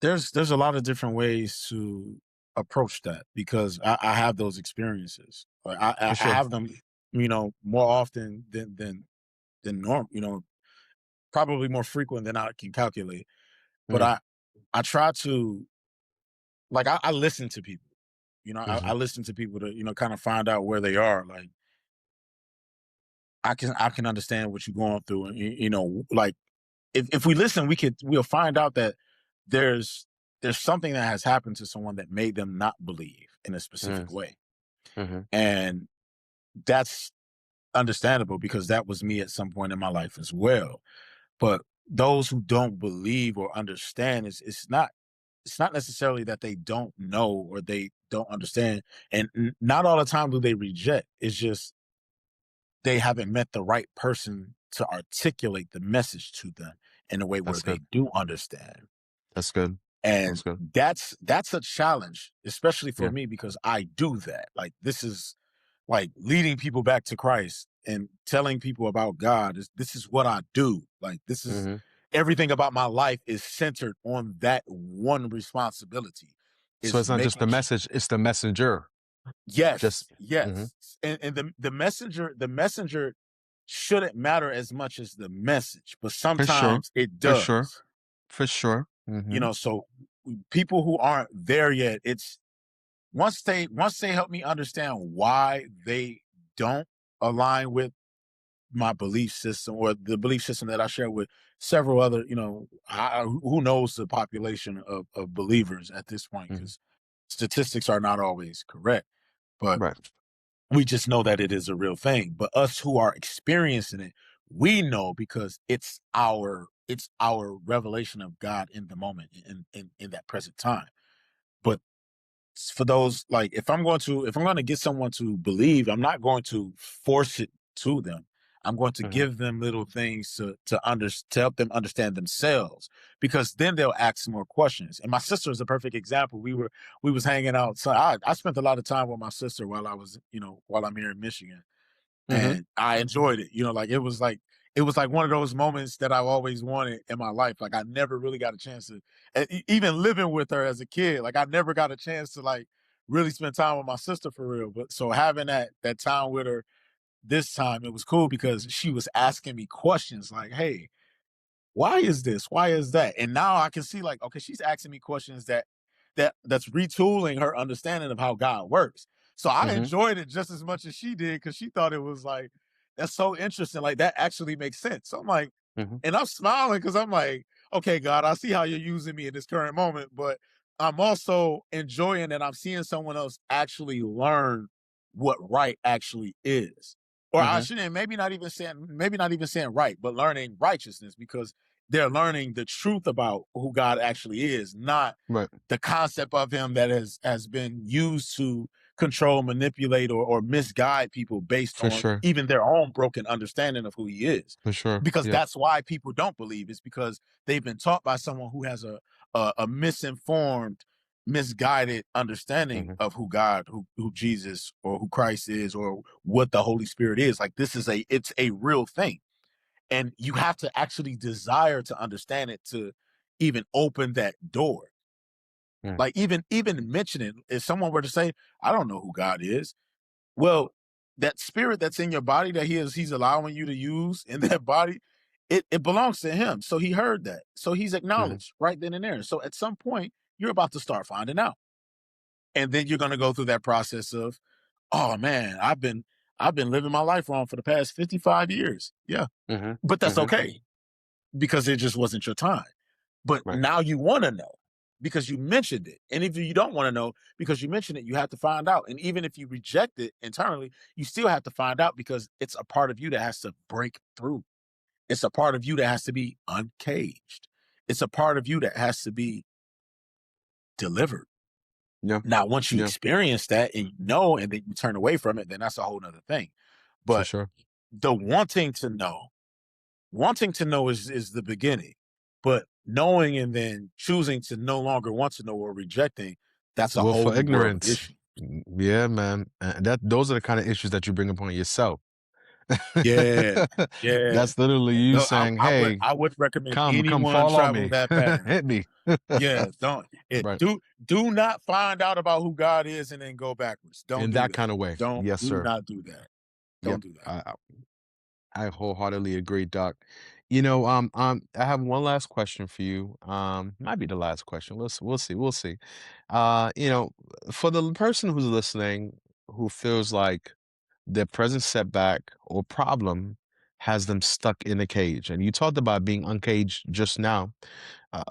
[SPEAKER 2] there's a lot of different ways to approach that, because I have those experiences. Like
[SPEAKER 1] For
[SPEAKER 2] I
[SPEAKER 1] sure.
[SPEAKER 2] have them, more often than norm. Probably more frequent than I can calculate. But
[SPEAKER 1] Mm,
[SPEAKER 2] I try to, like, I listen to people. I
[SPEAKER 1] mhm,
[SPEAKER 2] listen to people to kind of find out where they are. Like I can understand what you're going through, and like if we listen, we'll find out that there's there's something that has happened to someone that made them not believe in a
[SPEAKER 1] mm,
[SPEAKER 2] specific way,
[SPEAKER 1] mhm,
[SPEAKER 2] and that's understandable because that was me at some point in my life as well. But those who don't believe or understand, it's not necessarily that they don't know or they don't understand, and not all the time do they reject. It's just they haven't met the right person to articulate the message to them in a way where
[SPEAKER 1] that's
[SPEAKER 2] they
[SPEAKER 1] good.
[SPEAKER 2] do understand.
[SPEAKER 1] That's good.
[SPEAKER 2] And
[SPEAKER 1] That's good.
[SPEAKER 2] that's a challenge, especially for
[SPEAKER 1] Yeah.
[SPEAKER 2] me, because I do that. Like, this is like leading people back to Christ and telling people about God. This is what I do. Like, this is,
[SPEAKER 1] Mhm.
[SPEAKER 2] everything about my life is centered on that one responsibility,
[SPEAKER 1] So
[SPEAKER 2] is
[SPEAKER 1] it's not just the
[SPEAKER 2] making
[SPEAKER 1] message, it's the messenger. Just
[SPEAKER 2] yes,
[SPEAKER 1] mhm.
[SPEAKER 2] yes. And the messenger shouldn't matter as much as the message, but
[SPEAKER 1] For sure.
[SPEAKER 2] sometimes it
[SPEAKER 1] For sure.
[SPEAKER 2] does.
[SPEAKER 1] For sure.
[SPEAKER 2] You
[SPEAKER 1] Mhm.
[SPEAKER 2] know, so people who aren't there yet, it's once they help me understand why they don't align with my belief system or the belief system that I share with several other, who knows the population of believers at this point,
[SPEAKER 1] Mhm.
[SPEAKER 2] because statistics are not always correct, but
[SPEAKER 1] Right.
[SPEAKER 2] we just know that it is a real thing. But us who are experiencing it, we know because it's our revelation of God in the moment, in that present time. But for those, like, if I'm going to get someone to believe, I'm not going to force it to them. I'm going to
[SPEAKER 1] Mhm.
[SPEAKER 2] give them little things to help them understand themselves, because then they'll ask more questions. And my sister is a perfect example. We was hanging out, so I spent a lot of time with my sister while I'm here in Michigan,
[SPEAKER 1] Mhm.
[SPEAKER 2] and I enjoyed it. Like it was like one of those moments that I've always wanted in my life. Like I never really got a chance to, even living with her as a kid. Like I never got a chance to like really spend time with my sister for real. But so having that time with her this time, it was cool because she was asking me questions like, "Hey, why is this? Why is that?" And now I can see, like, okay, she's asking me questions that's retooling her understanding of how God works. So I
[SPEAKER 1] Mhm.
[SPEAKER 2] enjoyed it just as much as she did, because she thought it was like, that's so interesting. Like that actually makes sense. So I'm like,
[SPEAKER 1] Mhm.
[SPEAKER 2] and I'm smiling because I'm like, okay, God, I see how you're using me in this current moment, but I'm also enjoying that I'm seeing someone else actually learn what right actually is. Or I
[SPEAKER 1] Mhm.
[SPEAKER 2] shouldn't, maybe not even saying right, but learning righteousness, because they're learning the truth about who God actually is, not
[SPEAKER 1] Right.
[SPEAKER 2] the concept of him that has been used to control, manipulate, or misguide people based
[SPEAKER 1] For
[SPEAKER 2] on
[SPEAKER 1] sure.
[SPEAKER 2] even their own broken understanding of who he is.
[SPEAKER 1] For sure.
[SPEAKER 2] Because
[SPEAKER 1] Yep.
[SPEAKER 2] that's why people don't believe. It's because they've been taught by someone who has a misinformed, misguided understanding
[SPEAKER 1] Mhm.
[SPEAKER 2] of who God, who Jesus, or who Christ is, or what the Holy Spirit is. Like it's a real thing. And you have to actually desire to understand it to even open that door.
[SPEAKER 1] Mm.
[SPEAKER 2] Like even mentioning, if someone were to say, I don't know who God is, well, that spirit that's in your body that he's allowing you to use in that body, it belongs to him. So he heard that. So he's
[SPEAKER 1] Mhm.
[SPEAKER 2] acknowledged right then and there. So at some point, you're about to start finding out. And then you're gonna go through that process of, oh man, I've been living my life wrong for the past 55 years. Yeah.
[SPEAKER 1] Mhm.
[SPEAKER 2] But that's
[SPEAKER 1] Mhm.
[SPEAKER 2] okay, because it just wasn't your time. But
[SPEAKER 1] Right.
[SPEAKER 2] now you want to know because you mentioned it. And if you don't want to know because you mentioned it, you have to find out. And even if you reject it internally, you still have to find out, because it's a part of you that has to break through. It's a part of you that has to be uncaged. It's a part of you that has to be delivered.
[SPEAKER 1] Yeah.
[SPEAKER 2] Now, once you
[SPEAKER 1] Yeah.
[SPEAKER 2] experience that and you know, and then you turn away from it, then that's a whole nother thing.
[SPEAKER 1] For
[SPEAKER 2] But
[SPEAKER 1] sure.
[SPEAKER 2] the wanting to know is the beginning, but knowing and then choosing to no longer want to know, or rejecting, that's a whole
[SPEAKER 1] Willful
[SPEAKER 2] new world of
[SPEAKER 1] ignorance.
[SPEAKER 2] issue.
[SPEAKER 1] Yeah, man. That those are the kind of issues that you bring upon yourself.
[SPEAKER 2] Yeah, yeah.
[SPEAKER 1] That's literally you
[SPEAKER 2] No, I,
[SPEAKER 1] saying,
[SPEAKER 2] I would
[SPEAKER 1] "Hey,
[SPEAKER 2] I would recommend
[SPEAKER 1] come
[SPEAKER 2] anyone
[SPEAKER 1] fall on
[SPEAKER 2] travel
[SPEAKER 1] me.
[SPEAKER 2] that path.
[SPEAKER 1] Hit me."
[SPEAKER 2] Yeah, don't it
[SPEAKER 1] Right.
[SPEAKER 2] do not find out about who God is and then go backwards. Don't
[SPEAKER 1] In
[SPEAKER 2] do
[SPEAKER 1] that
[SPEAKER 2] that.
[SPEAKER 1] kind of way.
[SPEAKER 2] Don't
[SPEAKER 1] Yes,
[SPEAKER 2] do
[SPEAKER 1] sir.
[SPEAKER 2] not do that.
[SPEAKER 1] Yep.
[SPEAKER 2] Don't do that.
[SPEAKER 1] I wholeheartedly agree, Doc. I have one last question for you. Might be the last question. We'll see. We'll see. You know, for the person who's listening who feels like their present setback or problem has them stuck in a cage, and you talked about being uncaged just now.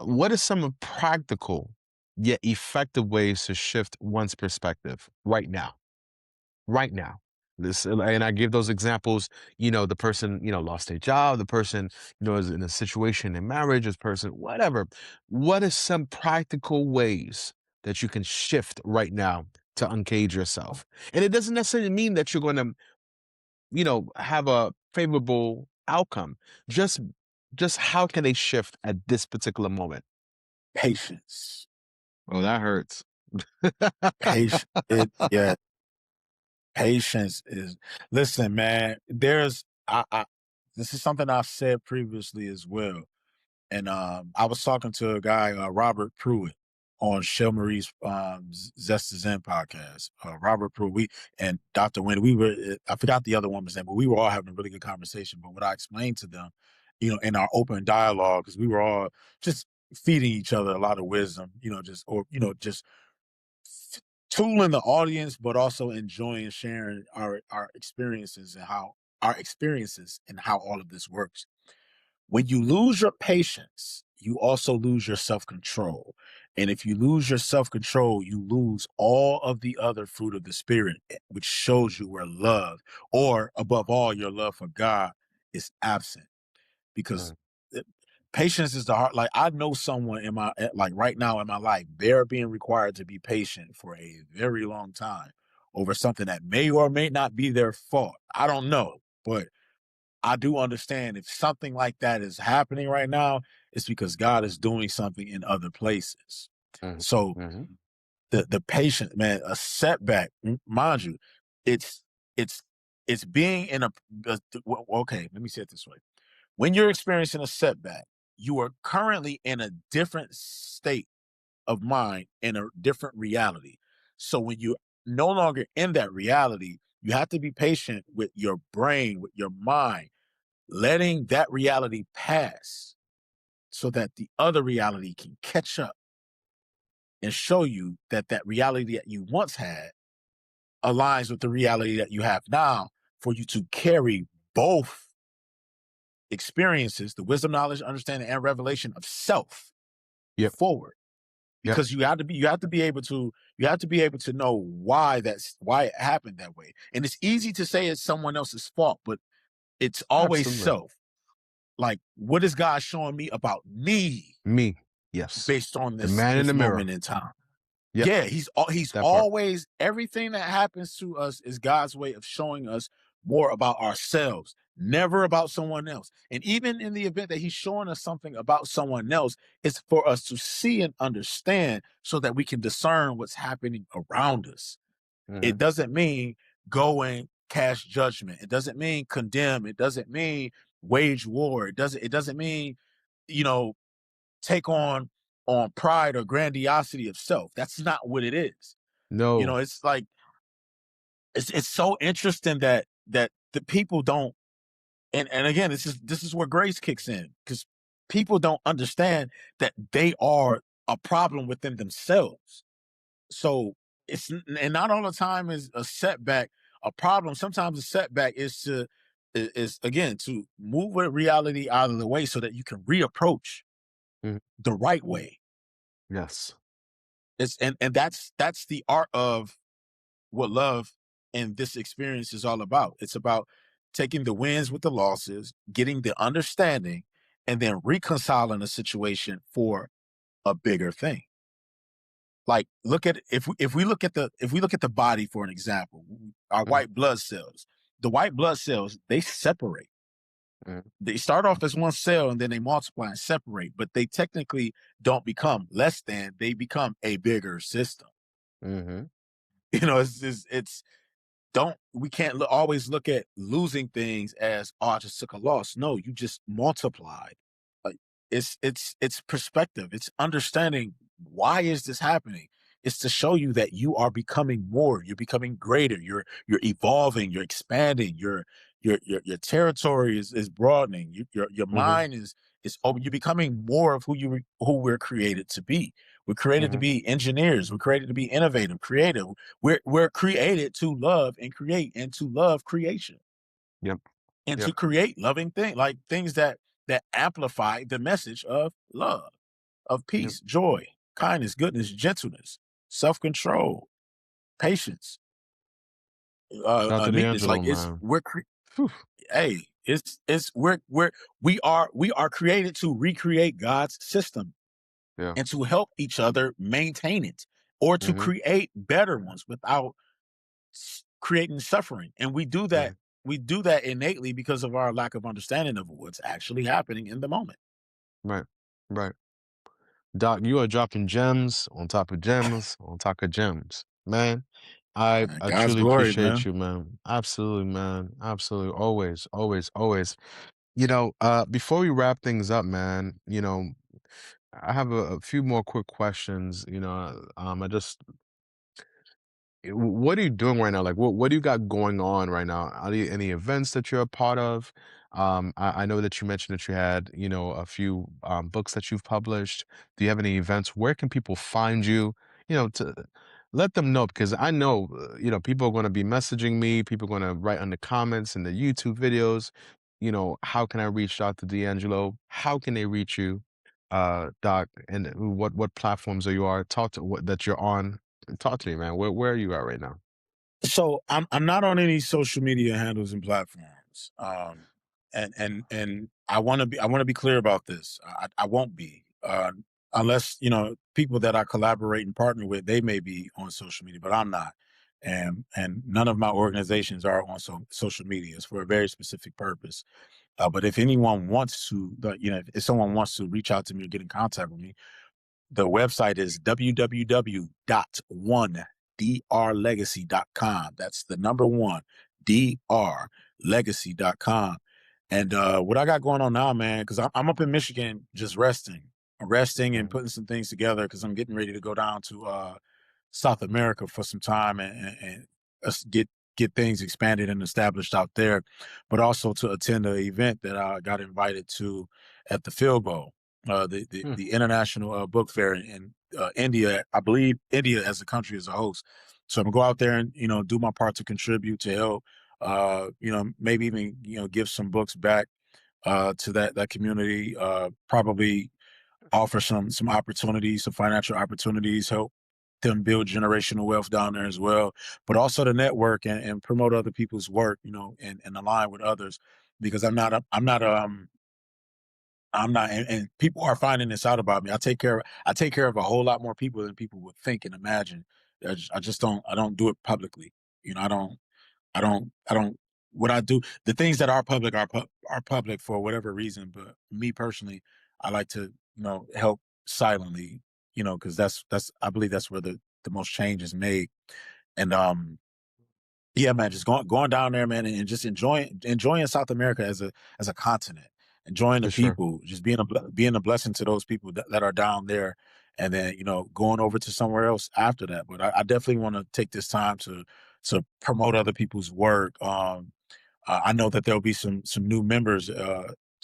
[SPEAKER 1] What are some of practical yet effective ways to shift one's perspective right now? Right now. This and I give those examples, the person, lost their job, the person, is in a situation in marriage, this person, whatever. What are some practical ways that you can shift right now to uncage yourself? And it doesn't necessarily mean that you're going to, have a favorable outcome. Just just how can they shift at this particular moment?
[SPEAKER 2] Patience.
[SPEAKER 1] Oh, that hurts.
[SPEAKER 2] Patience. Yeah, patience is, listen, man, this is something I've said previously as well. And I was talking to a guy, Robert Pruitt, on Shell Marie's Zest to Zen podcast. Robert Pruitt, we and Dr. Wendy, we were, I forgot the other woman's name, but we were all having a really good conversation. But what I explained to them, in our open dialogue, because we were all just feeding each other a lot of wisdom, just tooling the audience, but also enjoying sharing our experiences and how all of this works. When you lose your patience, you also lose your self control. And if you lose your self control, you lose all of the other fruit of the spirit, which shows you where love, or above all, your love for God, is absent. Because
[SPEAKER 1] Mm,
[SPEAKER 2] uh, patience is the heart. Like, I know someone like right now in my life, they're being required to be patient for a very long time over something that may or may not be their fault. I don't know, but I do understand if something like that is happening right now, it's because God is doing something in other places.
[SPEAKER 1] mhm,
[SPEAKER 2] So
[SPEAKER 1] mhm.
[SPEAKER 2] the patient, man, a setback, mind you, it's it's it's being in okay, let me say it this way. When you're experiencing a setback, you are currently in a different state of mind, in a different reality. So when you're no longer in that reality, you have to be patient with your brain, with your mind, letting that reality pass so that the other reality can catch up and show you that that reality that you once had aligns with the reality that you have now, for you to carry both experiences, the wisdom, knowledge, understanding, and revelation of self,
[SPEAKER 1] Yep,
[SPEAKER 2] forward.
[SPEAKER 1] yep,
[SPEAKER 2] Because you have to be able to know why it happened that way. And it's easy to say it's someone else's fault, but it's always
[SPEAKER 1] absolutely.
[SPEAKER 2] self. Like, what is God showing me about me
[SPEAKER 1] Me, yes.
[SPEAKER 2] based on
[SPEAKER 1] The
[SPEAKER 2] this
[SPEAKER 1] man in
[SPEAKER 2] this
[SPEAKER 1] the mirror.
[SPEAKER 2] moment in time?
[SPEAKER 1] Yep,
[SPEAKER 2] Yeah, he's
[SPEAKER 1] that part.
[SPEAKER 2] always, everything that happens to us is God's way of showing us more about ourselves, never about someone else. And even in the event that he's showing us something about someone else, it's for us to see and understand so that we can discern what's happening around us. It
[SPEAKER 1] Mhm.
[SPEAKER 2] doesn't mean go and cast judgment. It doesn't mean condemn. It doesn't mean wage war. It doesn't mean, you know, take on pride or grandiosity of self. That's not what it is.
[SPEAKER 1] No,
[SPEAKER 2] It's like it's so interesting that the people don't, and again, this is where grace kicks in, because people don't understand that they are a problem within themselves. So and not all the time is a setback a problem. Sometimes a setback is again to move with reality out of the way so that you can reapproach
[SPEAKER 1] mhm,
[SPEAKER 2] the right way.
[SPEAKER 1] yes.
[SPEAKER 2] And that's the art of what love and this experience is all about. It's about taking the wins with the losses, getting the understanding, and then reconciling the situation for a bigger thing. Like, look at, if we look at the body for an example, our
[SPEAKER 1] Mhm,
[SPEAKER 2] white blood cells. The white blood cells, they separate.
[SPEAKER 1] mhm,
[SPEAKER 2] They start off as one cell and then they multiply and separate, but they technically don't become less than, they become a bigger system.
[SPEAKER 1] mhm.
[SPEAKER 2] It's don't we can't always look at losing things as, oh, I just took a loss. No, you just multiplied. Like, it's perspective. It's understanding, why is this happening. It's to show you that you are becoming more. You're becoming greater. You're evolving. You're expanding. Your territory is broadening. Your
[SPEAKER 1] Mhm,
[SPEAKER 2] mind is open. You're becoming more of who we're created to be. We're created to
[SPEAKER 1] mhm.
[SPEAKER 2] be engineers. We're created to be innovative, creative. We're created to love and create, and to love creation,
[SPEAKER 1] Yep,
[SPEAKER 2] and to
[SPEAKER 1] yep,
[SPEAKER 2] create loving things, like things that amplify the message of love, of
[SPEAKER 1] yep.
[SPEAKER 2] peace, joy, kindness, goodness, gentleness, self-control, patience,
[SPEAKER 1] Dr.
[SPEAKER 2] meekness.
[SPEAKER 1] Deangelo,
[SPEAKER 2] Like,
[SPEAKER 1] man. Phew.
[SPEAKER 2] hey, it's we are created to recreate God's system
[SPEAKER 1] Yeah.
[SPEAKER 2] and to help each other maintain it, or to
[SPEAKER 1] Mhm,
[SPEAKER 2] create better ones without creating suffering. And
[SPEAKER 1] mhm.
[SPEAKER 2] we do that innately because of our lack of understanding of what's actually happening in the moment.
[SPEAKER 1] Right, right. Doc, you are dropping gems on top of gems on top of gems. Man, I
[SPEAKER 2] God's
[SPEAKER 1] truly
[SPEAKER 2] glory,
[SPEAKER 1] appreciate
[SPEAKER 2] man.
[SPEAKER 1] you, man. Absolutely, man. Absolutely. Always, always, always. Before we wrap things up, man, I have a few more quick questions. I just what are you doing right now? Like, what do you got going on right now? Are there any events that you're a part of? I know that you mentioned that you had, a few books that you've published. Do you have any events? Where can people find you? To let them know, because I know, people are going to be messaging me. People are going to write on the comments and the YouTube videos. How can I reach out to D'Angelo? How can they reach you, Doc? And what platforms are you are? Talk to what that you're on. Talk to me, man. Where are you at right now?
[SPEAKER 2] So I'm not on any social media handles and platforms. And I want to be clear about this. I won't be unless people that I collaborate and partner with, they may be on social media, but I'm not. And none of my organizations are on social media. It's for a very specific purpose. But if anyone wants to, if someone wants to reach out to me or get in contact with me, the website is www.1drlegacy.com. That's the number one, drlegacy.com. And what I got going on now, man, because I'm up in Michigan just resting and
[SPEAKER 1] Mm,
[SPEAKER 2] putting some things together because I'm getting ready to go down to South America for some time and get things expanded and established out there, but also to attend an event that I got invited to at the Field Bowl, the, the
[SPEAKER 1] mm,
[SPEAKER 2] the international book fair in India. I believe India as a country is a host, so I'm gonna go out there and do my part to contribute to help. Maybe even give some books back to that community. Probably offer some opportunities, some financial opportunities, help them build generational wealth down there as well, but also to network and promote other people's work, and align with others because I'm not, and people are finding this out about me. I take care of a whole lot more people than people would think and imagine. I don't do it publicly. I don't what I do, the things that are public are public for whatever reason, but me personally, I like to, help silently, because that's I believe that's where the most change is made. And yeah, man, just going down there, man, and just enjoying South America as a continent, enjoying the
[SPEAKER 1] for sure.
[SPEAKER 2] people, just being a blessing to those people that are down there, and then going over to somewhere else after that. But I definitely want to take this time to promote other people's work. I know that there'll be some new members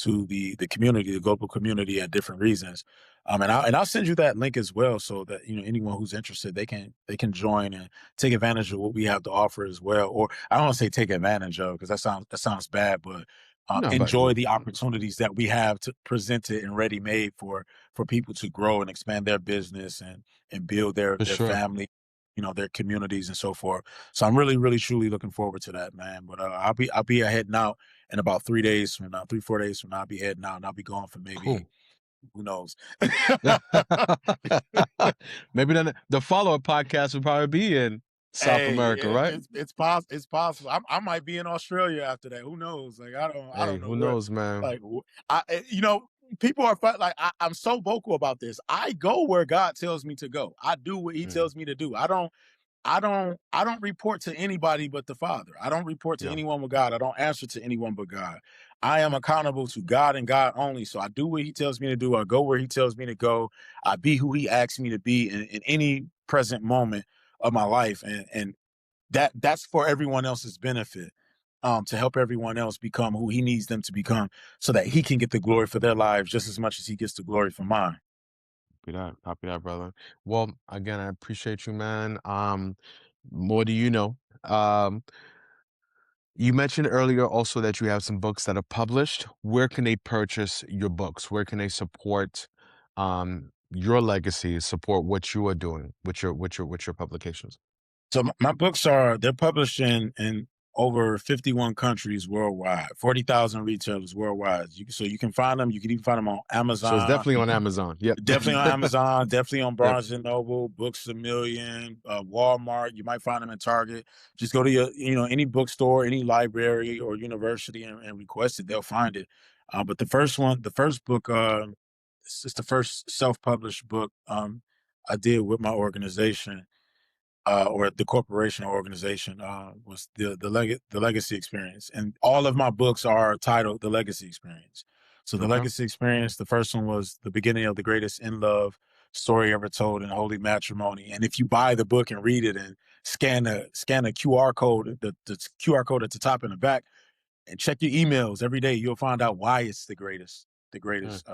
[SPEAKER 2] to the community, the global community, at different reasons. And I'll send you that link as well, so that anyone who's interested, they can join and take advantage of what we have to offer as well. Or I don't want to say take advantage of, because that sounds bad, but
[SPEAKER 1] No, but
[SPEAKER 2] enjoy the opportunities that we have to presented and ready made for people to grow and expand their business and build their
[SPEAKER 1] for
[SPEAKER 2] their
[SPEAKER 1] sure.
[SPEAKER 2] family, their communities and so forth. So I'm really, really, truly looking forward to that, man. But I'll be heading out in about 3 days from now, 3 4 days from now. I'll be heading out and I'll be gone for maybe
[SPEAKER 1] Cool.
[SPEAKER 2] who knows.
[SPEAKER 1] Maybe then the follow-up podcast will probably be in South
[SPEAKER 2] Hey,
[SPEAKER 1] America, right?
[SPEAKER 2] it's possible. I might be in Australia after that. Who knows? Like I don't
[SPEAKER 1] Hey,
[SPEAKER 2] know
[SPEAKER 1] who
[SPEAKER 2] where.
[SPEAKER 1] knows, man?
[SPEAKER 2] Like people are like I'm so vocal about this. I go where God tells me to go. I do what He
[SPEAKER 1] Mm,
[SPEAKER 2] tells me to do. I don't report to anybody but the Father. I don't report to
[SPEAKER 1] yeah,
[SPEAKER 2] anyone but God. I don't answer to anyone but God. I am accountable to God and God only. So I do what He tells me to do. I go where He tells me to go. I be who He asks me to be in any present moment of my life. And that's for everyone else's benefit. To help everyone else become who He needs them to become, so that He can get the glory for their lives just as much as He gets the glory for mine.
[SPEAKER 1] copy that, brother. Well, again, I appreciate you, man. More do you know? You mentioned earlier also that you have some books that are published. Where can they purchase your books? Where can they support your legacy, support what you are doing with your publications?
[SPEAKER 2] So my books they're published in over 51 countries worldwide, 40,000 retailers worldwide. So you can find them. You can even find them on
[SPEAKER 1] So it's
[SPEAKER 2] Amazon.
[SPEAKER 1] definitely on Amazon. Yep.
[SPEAKER 2] Definitely on Amazon. Definitely on
[SPEAKER 1] Yep.
[SPEAKER 2] Barnes and Noble, Books a Million, Walmart. You might find them in Target. Just go to your any bookstore, any library or university, and request it. They'll find it. But the first book, it's the first self-published book I did with my organization. or the corporation or organization, was the legacy experience, and all of my books are titled the legacy experience. So the
[SPEAKER 1] Okay.
[SPEAKER 2] legacy experience, the first one was the beginning of the greatest in love story ever told in holy matrimony. And if you buy the book and read it and scan the QR code, the QR code at the top and the back, and check your emails every day, you'll find out why it's the
[SPEAKER 1] Mm,
[SPEAKER 2] greatest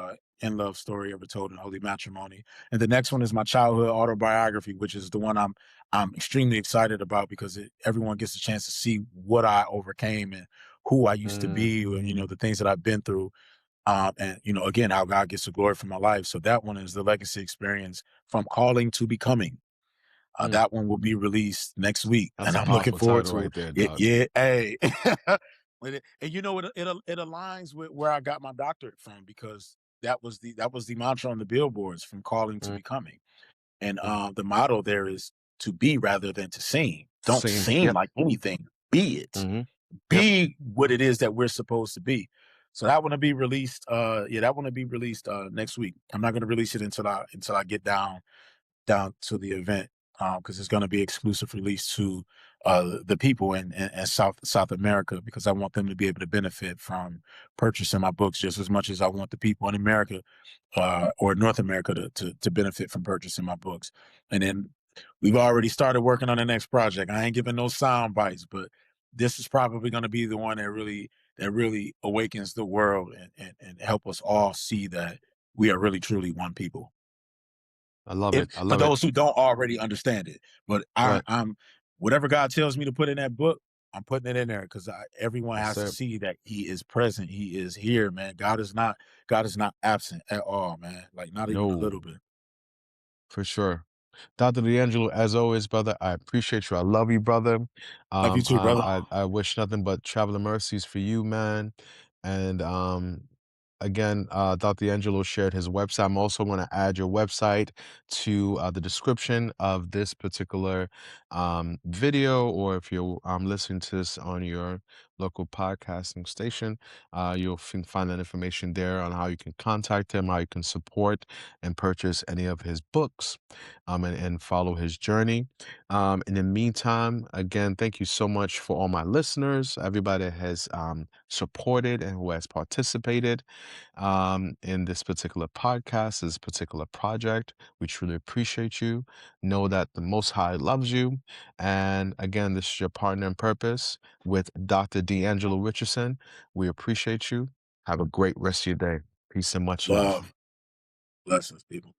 [SPEAKER 2] in love story ever told in holy matrimony. And the next one is my childhood autobiography, which is the one I'm extremely excited about because everyone gets a chance to see what I overcame and who I used to
[SPEAKER 1] mm,
[SPEAKER 2] be, and the things that I've been through. And again, how God gets the glory for my life. So that one is the legacy experience from calling to becoming.
[SPEAKER 1] mm.
[SPEAKER 2] That one will be released next week,
[SPEAKER 1] That's
[SPEAKER 2] and
[SPEAKER 1] a
[SPEAKER 2] I'm looking
[SPEAKER 1] powerful
[SPEAKER 2] forward
[SPEAKER 1] title
[SPEAKER 2] to
[SPEAKER 1] right there,
[SPEAKER 2] it.
[SPEAKER 1] Doc.
[SPEAKER 2] Yeah, hey. And it aligns with where I got my doctorate from because that was the mantra on the billboards from calling to
[SPEAKER 1] Mm,
[SPEAKER 2] becoming. And
[SPEAKER 1] mm.
[SPEAKER 2] the motto there is to be rather than to seem. Don't
[SPEAKER 1] Same.
[SPEAKER 2] seem
[SPEAKER 1] Yep.
[SPEAKER 2] like anything. Be it.
[SPEAKER 1] Hmm. Yep.
[SPEAKER 2] Be what it is that we're supposed to be. So that one to be released. Yeah, that one to be released next week. I'm not going to release it until I get down to the event because it's going to be exclusive release to the people in South America because I want them to be able to benefit from purchasing my books just as much as I want the people in America or North America to benefit from purchasing my books. And then we've already started working on the next project. I ain't giving no sound bites, but this is probably going to be the one that really awakens the world and help us all see that we are really truly one people.
[SPEAKER 1] I love
[SPEAKER 2] If
[SPEAKER 1] it. I
[SPEAKER 2] for
[SPEAKER 1] love it.
[SPEAKER 2] those who don't already understand it. But
[SPEAKER 1] Right.
[SPEAKER 2] I'm whatever God tells me to put in that book, I'm putting it in there because everyone
[SPEAKER 1] That's
[SPEAKER 2] has to
[SPEAKER 1] it.
[SPEAKER 2] see that He is present. He is here, man. God is not absent at all, man. Like not even a
[SPEAKER 1] No,
[SPEAKER 2] little bit.
[SPEAKER 1] for sure. Dr. Deangelo, as always, brother, I appreciate you. I love you, brother.
[SPEAKER 2] Love you too, brother.
[SPEAKER 1] I wish nothing but traveling mercies for you, man. And again, Dr. Deangelo shared his website. I'm also going to add your website to the description of this particular video, or if you're listening to this on your local podcasting station, you'll find that information there on how you can contact him, how you can support and purchase any of his books and follow his journey. In the meantime, again, thank you so much for all my listeners, everybody that has supported and who has participated in this particular podcast, this particular project. We truly appreciate you. Know that the Most High loves you. And again, this is your partner in purpose with Dr. D'Angelo Richardson. We appreciate you. Have a great rest of your day. Peace and much love.
[SPEAKER 2] Love. Blessings, people.